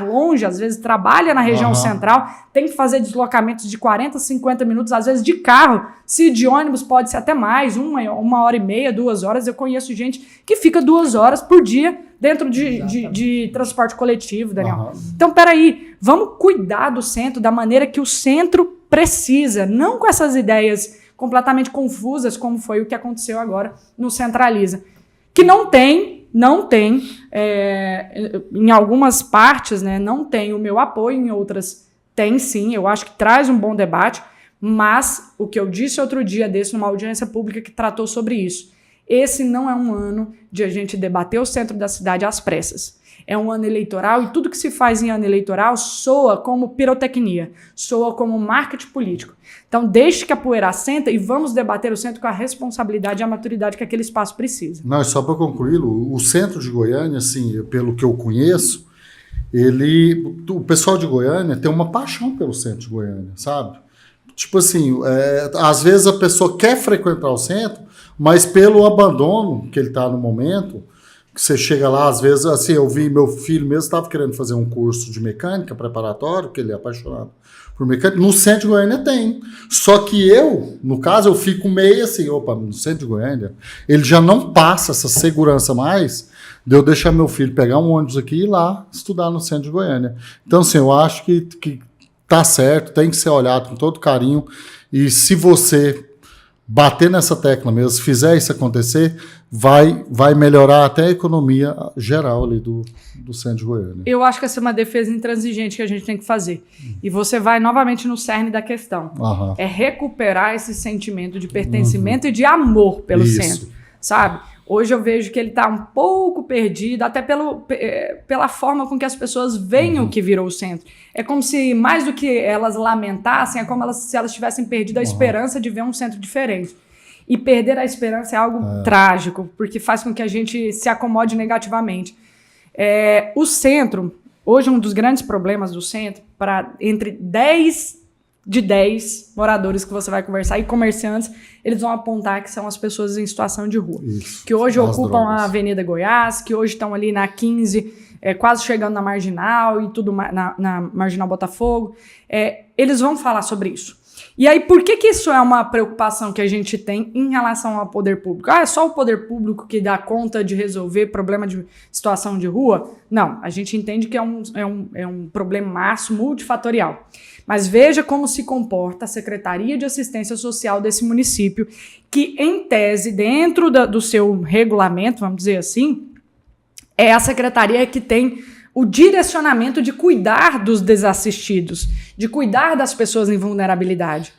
longe, às vezes trabalha na região central, tem que fazer deslocamentos de 40, 50 minutos, às vezes de carro. Se de ônibus pode ser até mais, 1h30, 2 horas. Eu conheço gente que fica 2 horas por dia dentro de transporte coletivo, Daniel. Então, peraí, vamos cuidar do centro da maneira que o centro precisa, não com essas ideias completamente confusas, como foi o que aconteceu agora no Centraliza. Que não tem, em algumas partes, né, não tem o meu apoio, em outras tem sim, eu acho que traz um bom debate, mas o que eu disse outro dia numa audiência pública que tratou sobre isso, esse não é um ano de a gente debater o centro da cidade às pressas. É um ano eleitoral e tudo que se faz em ano eleitoral soa como pirotecnia, soa como marketing político. Então deixe que a poeira assenta e vamos debater o centro com a responsabilidade e a maturidade que aquele espaço precisa. Não, só para concluir, o centro de Goiânia, assim, pelo que eu conheço, o pessoal de Goiânia tem uma paixão pelo centro de Goiânia, sabe? Tipo assim, às vezes a pessoa quer frequentar o centro, mas pelo abandono que ele está no momento, que você chega lá, às vezes, assim, eu vi meu filho mesmo estava querendo fazer um curso de mecânica preparatório, que ele é apaixonado por mecânica, no centro de Goiânia tem. Só que no caso, eu fico meio assim, no centro de Goiânia, ele já não passa essa segurança mais de eu deixar meu filho pegar um ônibus aqui e ir lá estudar no centro de Goiânia. Então, assim, eu acho que tá certo, tem que ser olhado com todo carinho, e se você bater nessa tecla mesmo, se fizer isso acontecer, vai melhorar até a economia geral ali do centro de Goiânia. Eu acho que essa é uma defesa intransigente que a gente tem que fazer. E você vai novamente no cerne da questão. É recuperar esse sentimento de pertencimento e de amor pelo centro, sabe? Hoje eu vejo que ele está um pouco perdido, até pela forma com que as pessoas veem o que virou o centro. É como se, mais do que elas lamentassem, é como se elas tivessem perdido a esperança de ver um centro diferente. E perder a esperança é algo trágico, porque faz com que a gente se acomode negativamente. O centro, hoje um dos grandes problemas do centro, entre 10 moradores que você vai conversar e comerciantes, eles vão apontar que são as pessoas em situação de rua. Isso, que hoje ocupam a Avenida Goiás, que hoje estão ali na 15, quase chegando na Marginal e tudo na Marginal Botafogo. Eles vão falar sobre isso. E aí, por que isso é uma preocupação que a gente tem em relação ao poder público? É só o poder público que dá conta de resolver problema de situação de rua? Não, a gente entende que é um problemaço multifatorial. Mas veja como se comporta a Secretaria de Assistência Social desse município, que, em tese, dentro do seu regulamento, vamos dizer assim, é a secretaria que tem o direcionamento de cuidar dos desassistidos, de cuidar das pessoas em vulnerabilidade.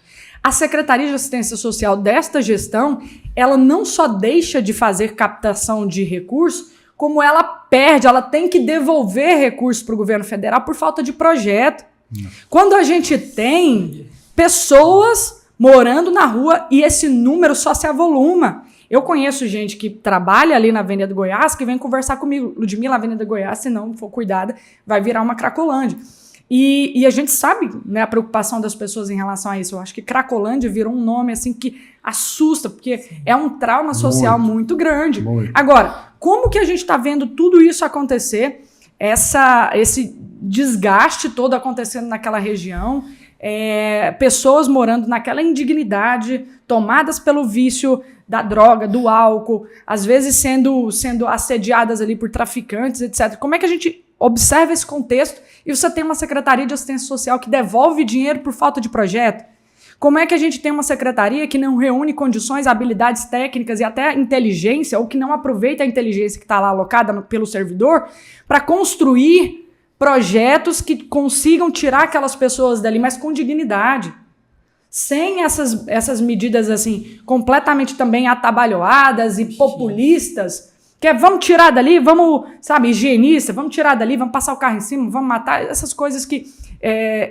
A Secretaria de Assistência Social desta gestão, ela não só deixa de fazer captação de recursos, como ela perde, ela tem que devolver recursos para o governo federal por falta de projeto. Quando a gente tem pessoas morando na rua e esse número só se avoluma. Eu conheço gente que trabalha ali na Avenida do Goiás, que vem conversar comigo. Ludmila, a Avenida do Goiás, se não for cuidada, vai virar uma Cracolândia. E a gente sabe, né, a preocupação das pessoas em relação a isso. Eu acho que Cracolândia virou um nome assim que assusta, porque é um trauma social muito grande. Agora, como que a gente está vendo tudo isso acontecer, esse desgaste todo acontecendo naquela região, pessoas morando naquela indignidade, tomadas pelo vício da droga, do álcool, às vezes sendo assediadas ali por traficantes, etc. Como é que a gente observa esse contexto e você tem uma Secretaria de Assistência Social que devolve dinheiro por falta de projeto? Como é que a gente tem uma secretaria que não reúne condições, habilidades técnicas e até inteligência, ou que não aproveita a inteligência que está lá alocada pelo servidor para construir projetos que consigam tirar aquelas pessoas dali, mas com dignidade? Sem essas medidas assim completamente também atabalhoadas e populistas, que vamos tirar dali, vamos, sabe, higienista, vamos tirar dali, vamos passar o carro em cima, vamos matar, essas coisas que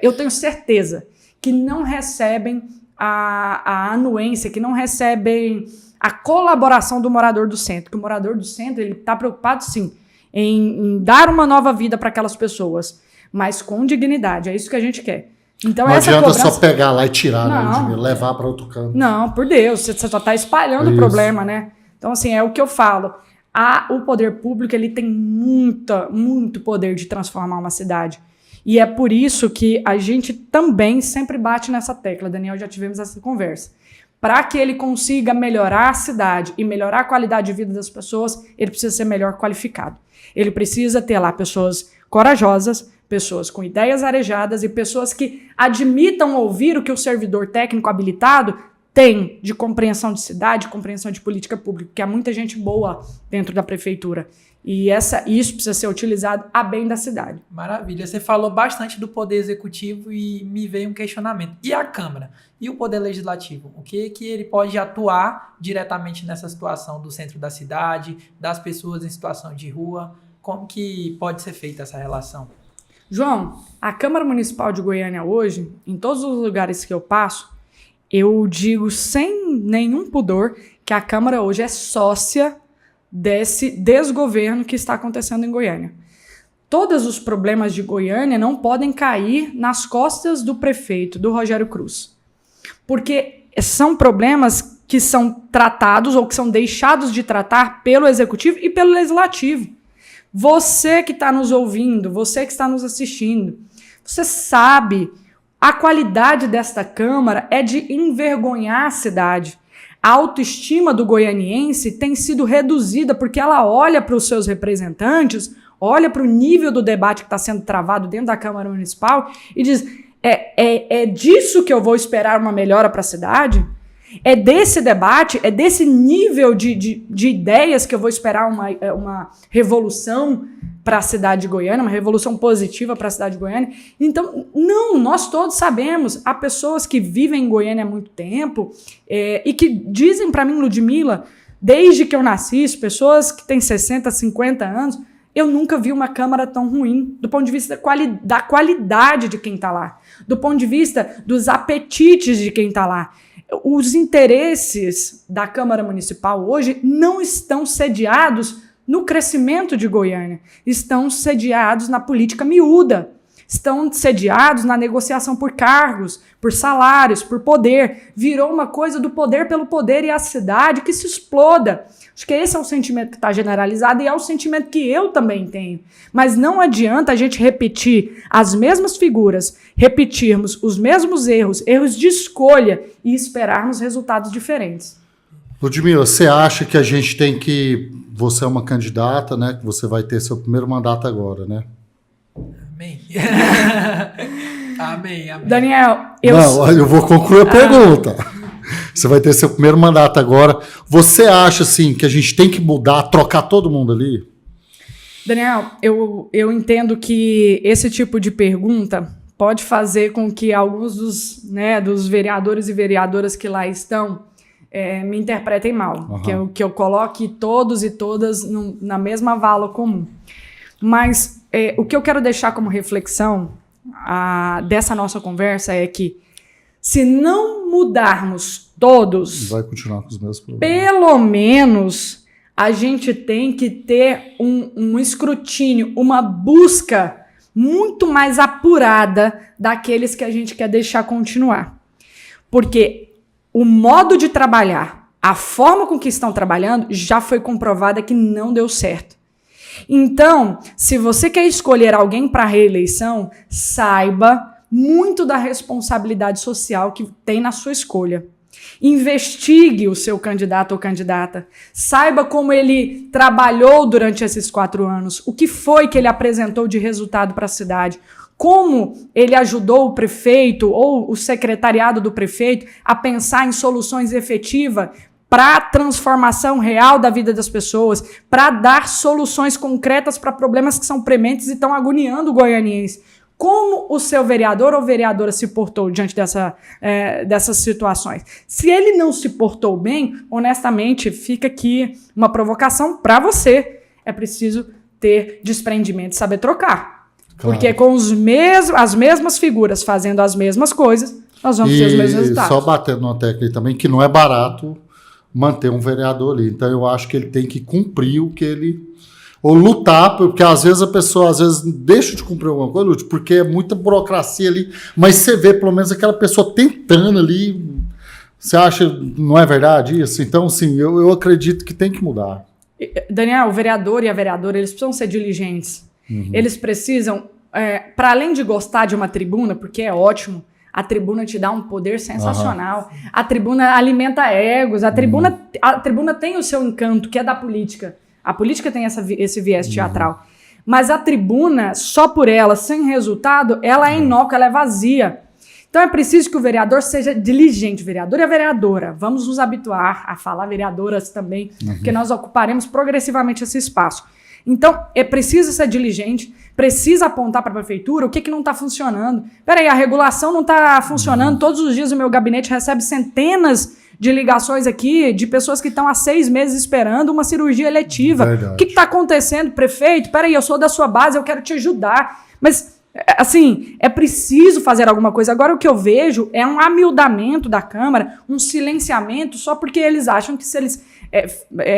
eu tenho certeza que não recebem a anuência, que não recebem a colaboração do morador do centro, que o morador do centro ele está preocupado sim em dar uma nova vida para aquelas pessoas, mas com dignidade, é isso que a gente quer. Então, não essa adianta cobrança... só pegar lá e tirar, né, levar para outro canto. Não, por Deus, você só está espalhando o problema, né? Então, assim, é o que eu falo. O poder público ele tem muito poder de transformar uma cidade. E é por isso que a gente também sempre bate nessa tecla, Daniel, já tivemos essa conversa. Para que ele consiga melhorar a cidade e melhorar a qualidade de vida das pessoas, ele precisa ser melhor qualificado. Ele precisa ter lá pessoas corajosas, pessoas com ideias arejadas e pessoas que admitam ouvir o que o servidor técnico habilitado tem de compreensão de cidade, compreensão de política pública, porque há muita gente boa dentro da prefeitura. E isso precisa ser utilizado a bem da cidade. Maravilha. Você falou bastante do Poder Executivo e me veio um questionamento. E a Câmara? E o Poder Legislativo? O que ele pode atuar diretamente nessa situação do centro da cidade, das pessoas em situação de rua? Como que pode ser feita essa relação? João, a Câmara Municipal de Goiânia hoje, em todos os lugares que eu passo, eu digo sem nenhum pudor que a Câmara hoje é sócia desse desgoverno que está acontecendo em Goiânia. Todos os problemas de Goiânia não podem cair nas costas do prefeito, do Rogério Cruz. Porque são problemas que são tratados ou que são deixados de tratar pelo Executivo e pelo Legislativo. Você que está nos ouvindo, você que está nos assistindo, você sabe, a qualidade desta Câmara é de envergonhar a cidade. A autoestima do goianiense tem sido reduzida porque ela olha para os seus representantes, olha para o nível do debate que está sendo travado dentro da Câmara Municipal e diz, é disso que eu vou esperar uma melhora para a cidade? É desse debate, é desse nível de ideias que eu vou esperar uma revolução para a cidade de Goiânia, uma revolução positiva para a cidade de Goiânia. Então, não, nós todos sabemos, há pessoas que vivem em Goiânia há muito tempo e que dizem para mim, Ludmila, desde que eu nasci, pessoas que têm 60, 50 anos, eu nunca vi uma Câmara tão ruim, do ponto de vista da qualidade de quem está lá, do ponto de vista dos apetites de quem está lá. Os interesses da Câmara Municipal hoje não estão sediados no crescimento de Goiânia, estão sediados na política miúda. estão sediados na negociação por cargos, por salários, por poder. Virou uma coisa do poder pelo poder e a cidade que se exploda. Acho que esse é o sentimento que está generalizado e é o sentimento que eu também tenho. Mas não adianta a gente repetir as mesmas figuras, repetirmos os mesmos erros de escolha e esperarmos resultados diferentes. Ludmila, você acha que a gente tem que... Você é uma candidata, né? Que você vai ter seu primeiro mandato agora, né? Amém. Amém. Daniel, eu vou concluir a pergunta. Você vai ter seu primeiro mandato agora. Você acha, assim, que a gente tem que mudar, trocar todo mundo ali? Daniel, eu entendo que esse tipo de pergunta pode fazer com que alguns dos vereadores e vereadoras que lá estão me interpretem mal. Uhum. Que eu coloque todos e todas na mesma vala comum. Mas o que eu quero deixar como reflexão dessa nossa conversa é que se não mudarmos todos, vai continuar com os mesmos problemas. Pelo menos a gente tem que ter um escrutínio, uma busca muito mais apurada daqueles que a gente quer deixar continuar. Porque o modo de trabalhar, a forma com que estão trabalhando, já foi comprovada que não deu certo. Então, se você quer escolher alguém para reeleição, saiba muito da responsabilidade social que tem na sua escolha. Investigue o seu candidato ou candidata. Saiba como ele trabalhou durante esses 4 anos. O que foi que ele apresentou de resultado para a cidade. Como ele ajudou o prefeito ou o secretariado do prefeito a pensar em soluções efetivas para a transformação real da vida das pessoas, para dar soluções concretas para problemas que são prementes e estão agoniando o goianiense. Como o seu vereador ou vereadora se portou diante dessas situações? Se ele não se portou bem, honestamente, fica aqui uma provocação para você. É preciso ter desprendimento e saber trocar. Claro. Porque com as mesmas figuras fazendo as mesmas coisas, nós vamos ter os mesmos resultados. Só batendo numa tecla aí também, que não é barato manter um vereador ali. Então eu acho que ele tem que cumprir o que ele... Ou lutar, porque às vezes a pessoa deixa de cumprir alguma coisa, porque é muita burocracia ali, mas você vê pelo menos aquela pessoa tentando ali. Você acha, não é verdade isso? Então, sim, eu acredito que tem que mudar. Daniel, o vereador e a vereadora, eles precisam ser diligentes. Uhum. Eles precisam, para além de gostar de uma tribuna, porque é ótimo, a tribuna te dá um poder sensacional. Uhum. A tribuna alimenta egos, a tribuna tem o seu encanto, que é da política. A política tem esse viés teatral. Mas a tribuna, só por ela, sem resultado, ela é inócua, ela é vazia. Então é preciso que o vereador seja diligente, vereador e a vereadora. Vamos nos habituar a falar vereadoras também, porque nós ocuparemos progressivamente esse espaço. Então é preciso ser diligente, precisa apontar para a prefeitura o que não está funcionando. Peraí, a regulação não está funcionando, todos os dias o meu gabinete recebe centenas de ligações aqui, de pessoas que estão há 6 meses esperando uma cirurgia eletiva. Verdade. O que está acontecendo, prefeito? Peraí, eu sou da sua base, eu quero te ajudar. Mas, assim, é preciso fazer alguma coisa. Agora, o que eu vejo é um amildamento da Câmara, um silenciamento, só porque eles acham que se eles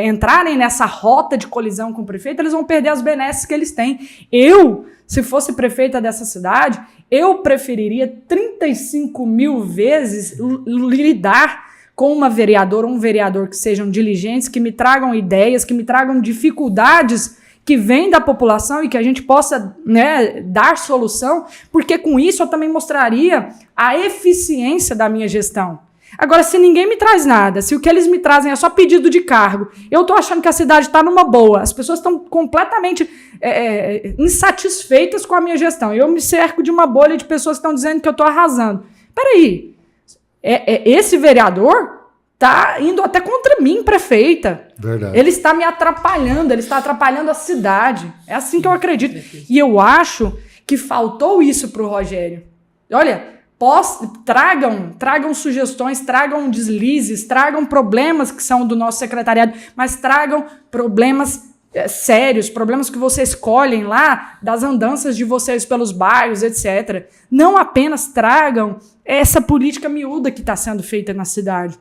entrarem nessa rota de colisão com o prefeito, eles vão perder as benesses que eles têm. Eu, se fosse prefeita dessa cidade, eu preferiria 35 mil vezes lidar com uma vereadora ou um vereador que sejam diligentes, que me tragam ideias, que me tragam dificuldades que vêm da população e que a gente possa, dar solução, porque com isso eu também mostraria a eficiência da minha gestão. Agora, se ninguém me traz nada, se o que eles me trazem é só pedido de cargo, eu estou achando que a cidade está numa boa, as pessoas estão completamente insatisfeitas com a minha gestão, eu me cerco de uma bolha de pessoas que estão dizendo que eu estou arrasando. Peraí, esse vereador está indo até contra mim, prefeita. Verdade. Ele está me atrapalhando, ele está atrapalhando a cidade. É assim que eu acredito. E eu acho que faltou isso para o Rogério. Olha, tragam sugestões, tragam deslizes, tragam problemas que são do nosso secretariado, mas tragam problemas sérios, problemas que vocês escolhem lá das andanças de vocês pelos bairros, etc. Não apenas tragam essa política miúda que está sendo feita na cidade.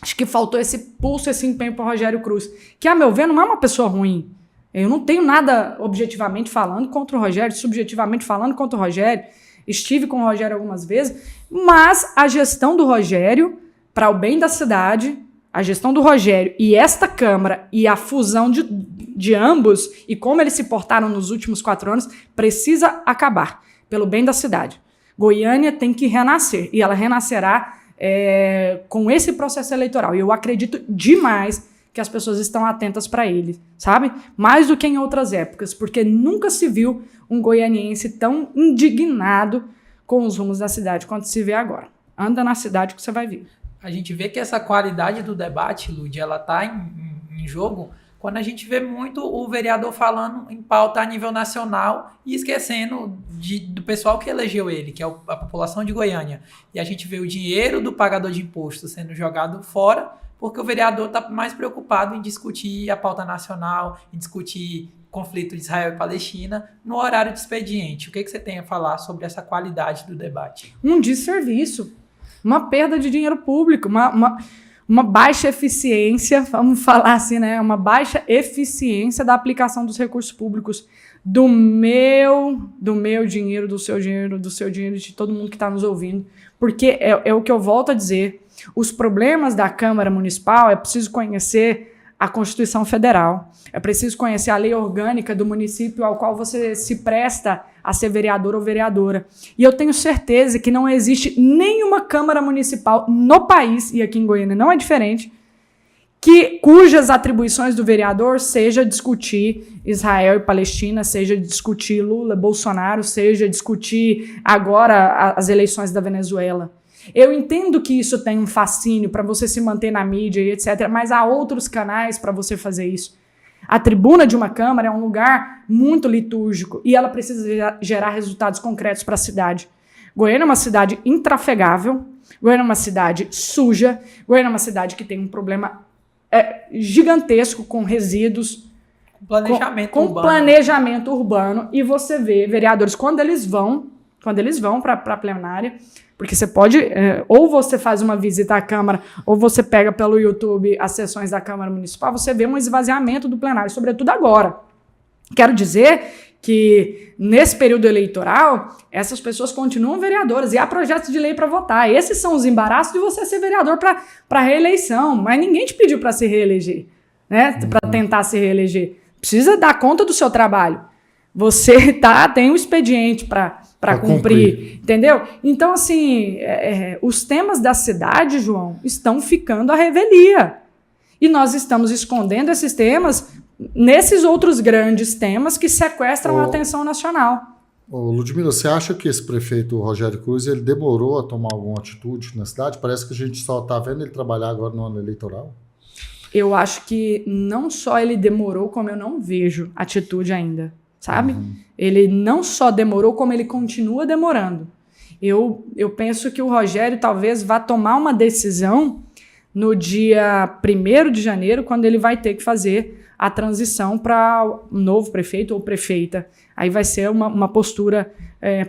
Acho que faltou esse pulso, esse empenho para o Rogério Cruz, que, a meu ver, não é uma pessoa ruim. Eu não tenho nada objetivamente falando contra o Rogério, subjetivamente falando contra o Rogério. Estive com o Rogério algumas vezes, mas a gestão do Rogério, para o bem da cidade, a gestão do Rogério e esta Câmara e a fusão de ambos e como eles se portaram nos últimos 4 anos, precisa acabar, pelo bem da cidade. Goiânia tem que renascer, e ela renascerá com esse processo eleitoral. E eu acredito demais que as pessoas estão atentas para ele, sabe? Mais do que em outras épocas, porque nunca se viu um goianiense tão indignado com os rumos da cidade quanto se vê agora. Anda na cidade que você vai ver. A gente vê que essa qualidade do debate, Lud, ela tá em jogo quando a gente vê muito o vereador falando em pauta a nível nacional e esquecendo do pessoal que elegeu ele, que é a população de Goiânia. E a gente vê o dinheiro do pagador de imposto sendo jogado fora, porque o vereador está mais preocupado em discutir a pauta nacional, em discutir conflito de Israel e Palestina no horário de expediente. O que você tem a falar sobre essa qualidade do debate? Um desserviço, uma perda de dinheiro público, uma baixa eficiência, vamos falar assim, né? Uma baixa eficiência da aplicação dos recursos públicos, do meu dinheiro, do seu dinheiro, de todo mundo que está nos ouvindo. Porque é o que eu volto a dizer. Os problemas da Câmara Municipal é preciso conhecer a Constituição Federal, é preciso conhecer a lei orgânica do município ao qual você se presta a ser vereador ou vereadora. E eu tenho certeza que não existe nenhuma Câmara Municipal no país, e aqui em Goiânia não é diferente, cujas atribuições do vereador seja discutir Israel e Palestina, seja discutir Lula, Bolsonaro, seja discutir agora as eleições da Venezuela. Eu entendo que isso tem um fascínio para você se manter na mídia e etc., mas há outros canais para você fazer isso. A tribuna de uma Câmara é um lugar muito litúrgico e ela precisa gerar resultados concretos para a cidade. Goiânia é uma cidade intrafegável, Goiânia é uma cidade suja, Goiânia é uma cidade que tem um problema gigantesco com resíduos, com planejamento urbano, e você vê vereadores, quando eles vão para a plenária, porque você pode, ou você faz uma visita à Câmara, ou você pega pelo YouTube as sessões da Câmara Municipal, você vê um esvaziamento do plenário, sobretudo agora. Quero dizer que nesse período eleitoral, essas pessoas continuam vereadoras e há projetos de lei para votar. Esses são os embaraços de você ser vereador para reeleição, mas ninguém te pediu para se reeleger, né? Para tentar se reeleger. Precisa dar conta do seu trabalho. Você tem um expediente para cumprir, entendeu? Então, assim, os temas da cidade, João, estão ficando à revelia. E nós estamos escondendo esses temas nesses outros grandes temas que sequestram a atenção nacional. Ludmila, você acha que esse prefeito Rogério Cruz ele demorou a tomar alguma atitude na cidade? Parece que a gente só está vendo ele trabalhar agora no ano eleitoral. Eu acho que não só ele demorou, como eu não vejo atitude ainda, sabe? Ele não só demorou, como ele continua demorando. Eu penso que o Rogério talvez vá tomar uma decisão no dia 1º de janeiro, quando ele vai ter que fazer a transição para o novo prefeito ou prefeita. Aí vai ser uma postura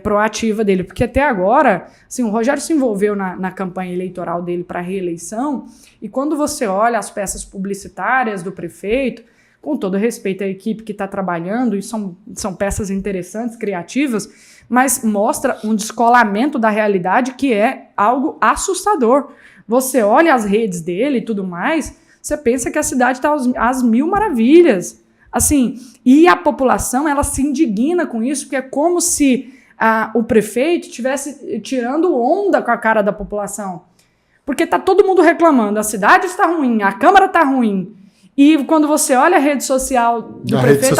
proativa dele, porque até agora, assim, o Rogério se envolveu na campanha eleitoral dele para a reeleição, e quando você olha as peças publicitárias do prefeito, com todo respeito à equipe que está trabalhando, e são peças interessantes, criativas, mas mostra um descolamento da realidade que é algo assustador. Você olha as redes dele e tudo mais, você pensa que a cidade está às mil maravilhas. Assim, e a população, ela se indigna com isso, porque é como se o prefeito estivesse tirando onda com a cara da população. Porque está todo mundo reclamando, a cidade está ruim, a Câmara está ruim. E quando você olha a rede social do prefeito,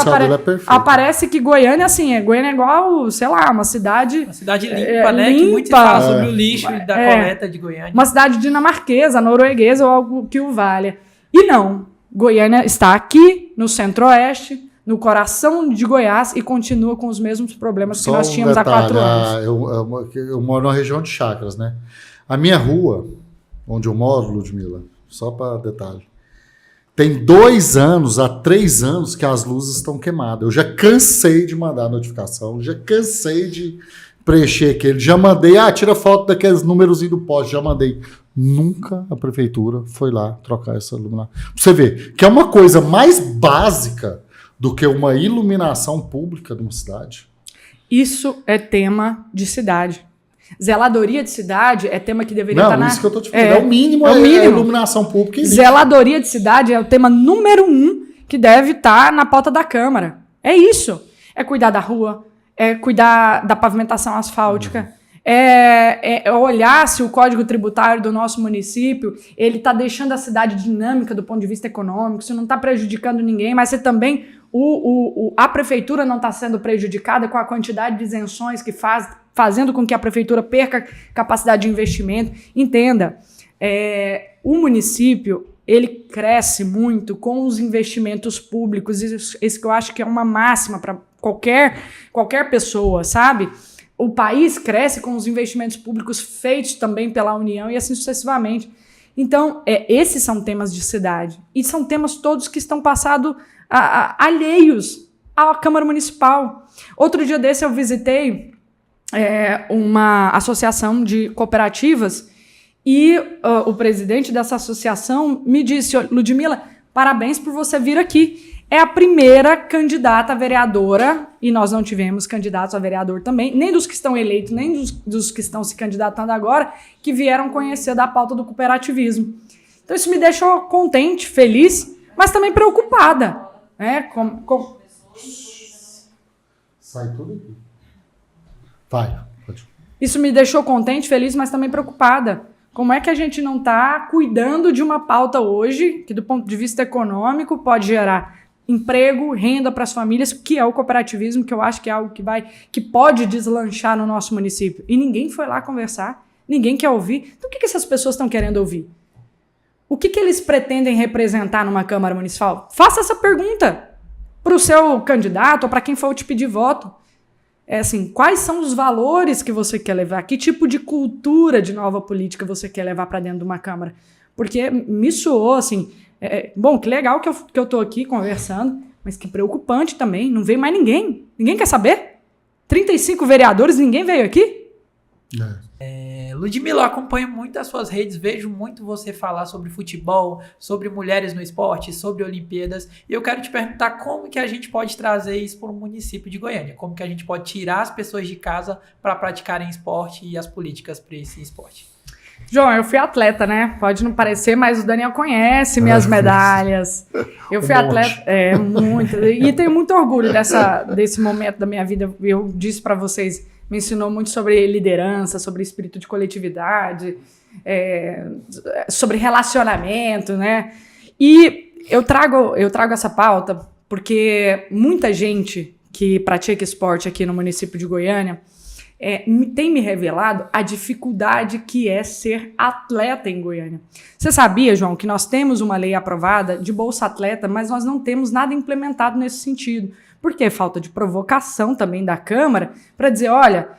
aparece que Goiânia, assim, Goiânia é igual, sei lá, uma cidade... Uma cidade limpa, né? Que muito se fala sobre o lixo da coleta de Goiânia. Uma cidade dinamarquesa, norueguesa ou algo que o valha. E não, Goiânia está aqui, no centro-oeste, no coração de Goiás, e continua com os mesmos problemas que nós tínhamos há 4 anos. Eu moro na região de Chácaras, né? A minha rua, onde eu moro, Ludmila, só para detalhe, tem 2 anos a 3 anos que as luzes estão queimadas. Eu já cansei de mandar notificação, já cansei de preencher aquele, já mandei, tira foto daqueles númerozinhos do poste, já mandei. Nunca a prefeitura foi lá trocar essa luminária. Você vê que é uma coisa mais básica do que uma iluminação pública de uma cidade? Isso é tema de cidade. Zeladoria de cidade é tema que deveria estar na... Não, isso que eu tô te falando. É o mínimo, a iluminação pública. Zeladoria de cidade é o tema número 1 que deve estar na pauta da Câmara. É isso. É cuidar da rua, é cuidar da pavimentação asfáltica, é olhar se o Código Tributário do nosso município ele está deixando a cidade dinâmica do ponto de vista econômico, se não está prejudicando ninguém, mas se também a prefeitura não está sendo prejudicada com a quantidade de isenções que fazendo com que a prefeitura perca capacidade de investimento. Entenda, o município ele cresce muito com os investimentos públicos, isso que eu acho que é uma máxima para qualquer pessoa, sabe? O país cresce com os investimentos públicos feitos também pela União e assim sucessivamente. Então, esses são temas de cidade. E são temas todos que estão passados alheios à Câmara Municipal. Outro dia desse eu visitei uma associação de cooperativas e o presidente dessa associação me disse: Ludmila, parabéns por você vir aqui. É a primeira candidata a vereadora, e nós não tivemos candidatos a vereador também, nem dos que estão eleitos, nem dos que estão se candidatando agora, que vieram conhecer da pauta do cooperativismo. Então isso me deixou contente, feliz, mas também preocupada. Sai tudo aqui. Vai, pode. Isso me deixou contente, feliz, mas também preocupada. Como é que a gente não está cuidando de uma pauta hoje, que do ponto de vista econômico pode gerar emprego, renda para as famílias, que é o cooperativismo, que eu acho que é algo que pode deslanchar no nosso município. E ninguém foi lá conversar, ninguém quer ouvir. Então o que essas pessoas estão querendo ouvir? O que eles pretendem representar numa Câmara Municipal? Faça essa pergunta para o seu candidato ou para quem for te pedir voto. Quais são os valores que você quer levar? Que tipo de cultura de nova política você quer levar para dentro de uma Câmara? Porque me soou bom, que legal que eu tô aqui conversando, mas que preocupante também. Não veio mais ninguém. Ninguém quer saber? 35 vereadores, ninguém veio aqui? Ludmila, eu acompanho muito as suas redes, vejo muito você falar sobre futebol, sobre mulheres no esporte, sobre Olimpíadas, e eu quero te perguntar como que a gente pode trazer isso para o município de Goiânia, como que a gente pode tirar as pessoas de casa para praticarem esporte e as políticas para esse esporte. João, eu fui atleta, né? Pode não parecer, mas o Daniel conhece minhas medalhas. Eu fui atleta, muito. E tenho muito orgulho desse momento da minha vida. Eu disse para vocês, me ensinou muito sobre liderança, sobre espírito de coletividade, sobre relacionamento, né? E eu trago essa pauta porque muita gente que pratica esporte aqui no município de Goiânia tem me revelado a dificuldade que é ser atleta em Goiânia. Você sabia, João, que nós temos uma lei aprovada de Bolsa Atleta, mas nós não temos nada implementado nesse sentido. Porque falta de provocação também da Câmara para dizer, olha,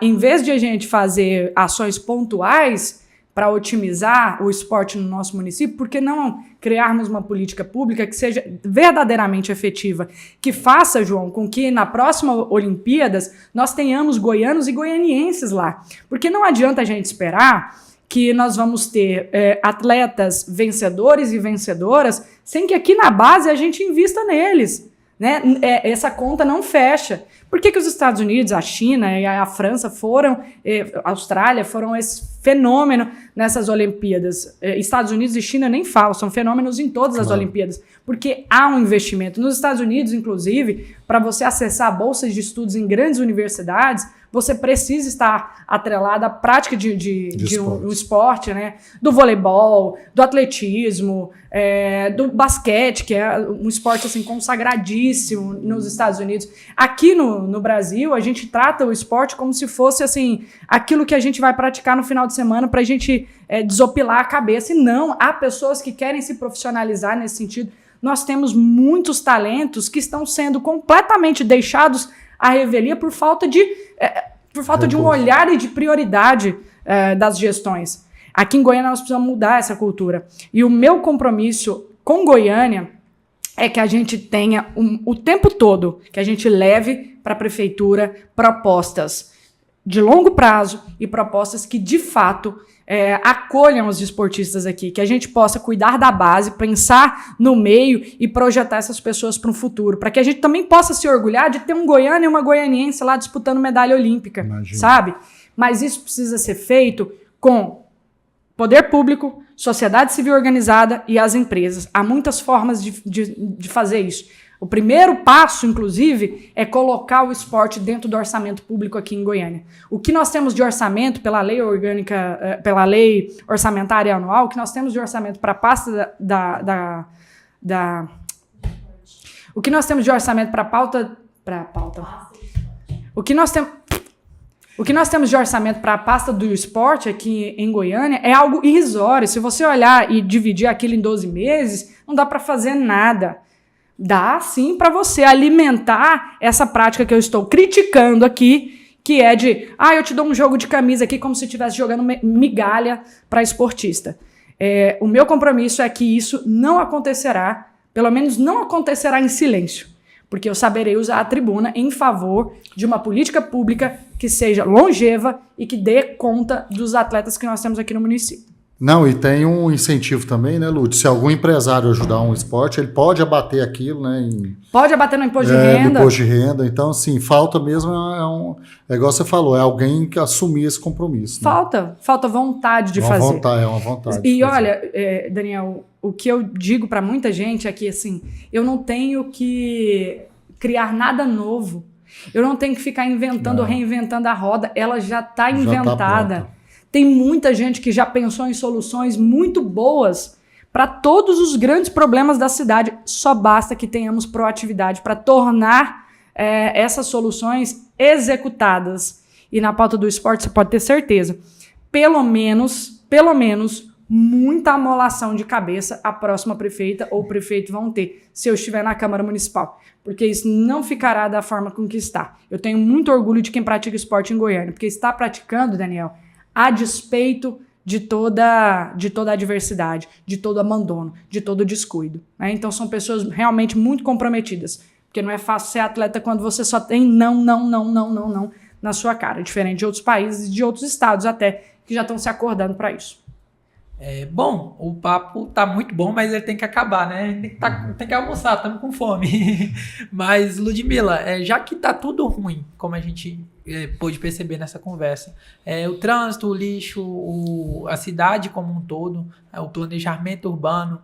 em vez de a gente fazer ações pontuais para otimizar o esporte no nosso município, por que não criarmos uma política pública que seja verdadeiramente efetiva, que faça, João, com que na próxima Olimpíadas nós tenhamos goianos e goianienses lá. Porque não adianta a gente esperar que nós vamos ter atletas vencedores e vencedoras sem que aqui na base a gente invista neles. Né? Essa conta não fecha. Por que os Estados Unidos, a China e a França a Austrália foram esse fenômeno nessas Olimpíadas? Estados Unidos e China nem falam, são fenômenos em todas as Olimpíadas, porque há um investimento. Nos Estados Unidos, inclusive, para você acessar bolsas de estudos em grandes universidades, você precisa estar atrelado à prática de um esporte, né? Do voleibol, do atletismo, do basquete, que é um esporte assim, consagradíssimo nos Estados Unidos. Aqui no Brasil, a gente trata o esporte como se fosse assim, aquilo que a gente vai praticar no final de semana para a gente desopilar a cabeça. E não, há pessoas que querem se profissionalizar nesse sentido. Nós temos muitos talentos que estão sendo completamente deixados à revelia por falta de um olhar e de prioridade das gestões. Aqui em Goiânia nós precisamos mudar essa cultura. E o meu compromisso com Goiânia é que a gente tenha o tempo todo, que a gente leve para a prefeitura propostas de longo prazo e propostas que, de fato, acolham os desportistas aqui, que a gente possa cuidar da base, pensar no meio e projetar essas pessoas para um futuro, para que a gente também possa se orgulhar de ter um goiano e uma goianiense lá disputando medalha olímpica, Imagina. sabe? Mas isso precisa ser feito com poder público, sociedade civil organizada e as empresas. Há muitas formas de fazer isso. O primeiro passo, inclusive, é colocar o esporte dentro do orçamento público aqui em Goiânia. O que nós temos de orçamento pela lei orgânica, pela lei orçamentária anual, o que nós temos de orçamento para a pasta o que nós temos de orçamento para a pauta. O que nós temos de orçamento para a pasta do esporte aqui em Goiânia é algo irrisório. Se você olhar e dividir aquilo em 12 meses, não dá para fazer nada. Dá sim para você alimentar essa prática que eu estou criticando aqui, que é de, eu te dou um jogo de camisa aqui como se estivesse jogando migalha para esportista. O meu compromisso é que isso não acontecerá, pelo menos não acontecerá em silêncio, porque eu saberei usar a tribuna em favor de uma política pública que seja longeva e que dê conta dos atletas que nós temos aqui no município. Não, e tem um incentivo também, né, Lúcio? Se algum empresário ajudar um esporte, ele pode abater aquilo, né? Pode abater no imposto de renda. No imposto de renda. Então, assim, falta mesmo, é igual você falou, é alguém que assumir esse compromisso. Né? Falta vontade de fazer. É uma vontade. E olha, Daniel, o que eu digo para muita gente é que, assim, eu não tenho que criar nada novo. Eu não tenho que ficar inventando ou reinventando a roda. Ela já está inventada. Tem muita gente que já pensou em soluções muito boas para todos os grandes problemas da cidade. Só basta que tenhamos proatividade para tornar essas soluções executadas. E na pauta do esporte você pode ter certeza. Pelo menos, muita amolação de cabeça a próxima prefeita ou prefeito vão ter, se eu estiver na Câmara Municipal. Porque isso não ficará da forma com que está. Eu tenho muito orgulho de quem pratica esporte em Goiânia, porque está praticando, Daniel, a despeito de toda a adversidade, de todo abandono, de todo o descuido. Né? Então são pessoas realmente muito comprometidas, porque não é fácil ser atleta quando você só tem não na sua cara, diferente de outros países e de outros estados até, que já estão se acordando para isso. Bom, o papo tá muito bom, mas ele tem que acabar, né? Tem que almoçar, estamos com fome. Mas, Ludmila, já que tá tudo ruim, como a gente pôde perceber nessa conversa, o trânsito, o lixo, a cidade como um todo, o planejamento urbano,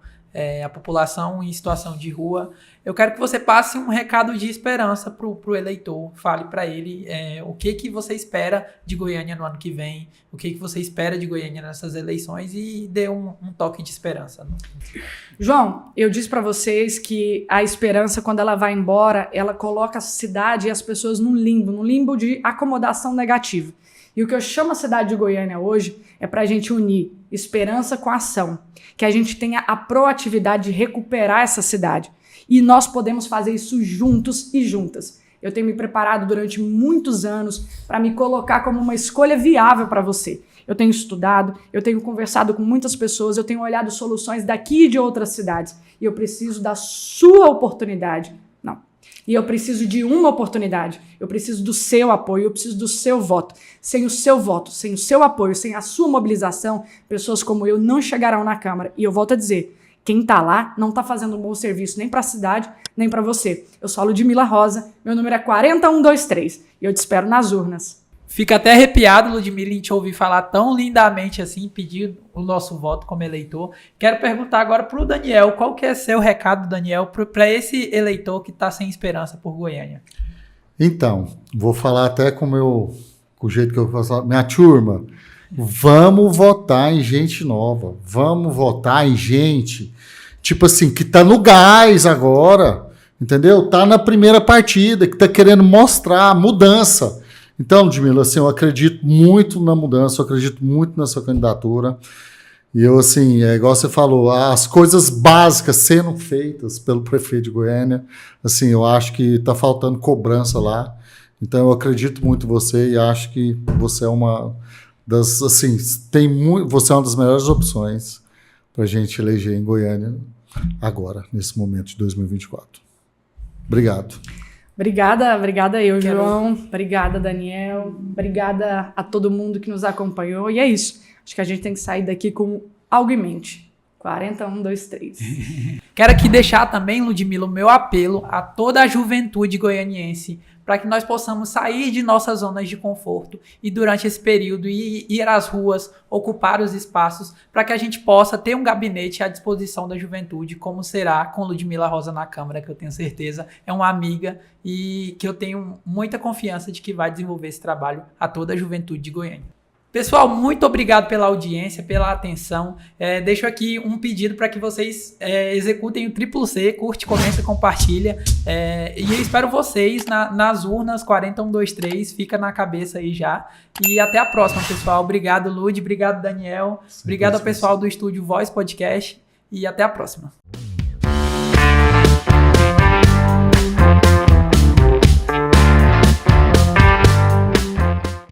a população em situação de rua, eu quero que você passe um recado de esperança pro eleitor, fale para ele o que você espera de Goiânia no ano que vem, o que você espera de Goiânia nessas eleições e dê um toque de esperança. João, eu disse para vocês que a esperança, quando ela vai embora, ela coloca a cidade e as pessoas num limbo de acomodação negativa. E o que eu chamo a cidade de Goiânia hoje é para a gente unir esperança com ação, que a gente tenha a proatividade de recuperar essa cidade. E nós podemos fazer isso juntos e juntas. Eu tenho me preparado durante muitos anos para me colocar como uma escolha viável para você. Eu tenho estudado, eu tenho conversado com muitas pessoas, eu tenho olhado soluções daqui e de outras cidades. E eu preciso da sua oportunidade. Não. E eu preciso de uma oportunidade. Eu preciso do seu apoio, eu preciso do seu voto. Sem o seu voto, sem o seu apoio, sem a sua mobilização, pessoas como eu não chegarão na Câmara. E eu volto a dizer, quem tá lá não tá fazendo um bom serviço nem para a cidade, nem para você. Eu sou a Ludmila Rosa, meu número é 40123 e eu te espero nas urnas. Fica até arrepiado, Ludmila, em te ouvir falar tão lindamente assim, pedir o nosso voto como eleitor. Quero perguntar agora pro Daniel, qual que é seu recado, Daniel, para esse eleitor que tá sem esperança por Goiânia? Então, vou falar até com o jeito que eu faço. Minha turma, vamos votar em gente nova. Vamos votar em gente, tipo assim, que tá no gás agora, entendeu? Tá na primeira partida, que tá querendo mostrar mudança. Então, Ludmila, assim, eu acredito muito na mudança, eu acredito muito na sua candidatura. E eu, assim, igual você falou, as coisas básicas sendo feitas pelo prefeito de Goiânia, assim, eu acho que tá faltando cobrança lá. Então, eu acredito muito em você e acho que você é uma das, assim, você é uma das melhores opções para a gente eleger em Goiânia agora, nesse momento de 2024. Obrigado. Obrigada eu, João. Obrigada, Daniel. Obrigada a todo mundo que nos acompanhou. E é isso. Acho que a gente tem que sair daqui com algo em mente. 40, 1, 2, 3. Quero aqui deixar também, Ludmila, o meu apelo a toda a juventude goianiense para que nós possamos sair de nossas zonas de conforto e durante esse período ir às ruas, ocupar os espaços, para que a gente possa ter um gabinete à disposição da juventude, como será com Ludmila Rosa na Câmara, que eu tenho certeza é uma amiga e que eu tenho muita confiança de que vai desenvolver esse trabalho a toda a juventude de Goiânia. Pessoal, muito obrigado pela audiência, pela atenção. Deixo aqui um pedido para que vocês executem o Triplo C, curte, comenta, compartilha. E eu espero vocês nas urnas 40123, fica na cabeça aí já. E até a próxima, pessoal. Obrigado, Lud, obrigado, Daniel. Obrigado ao pessoal do estúdio Voz Podcast e até a próxima.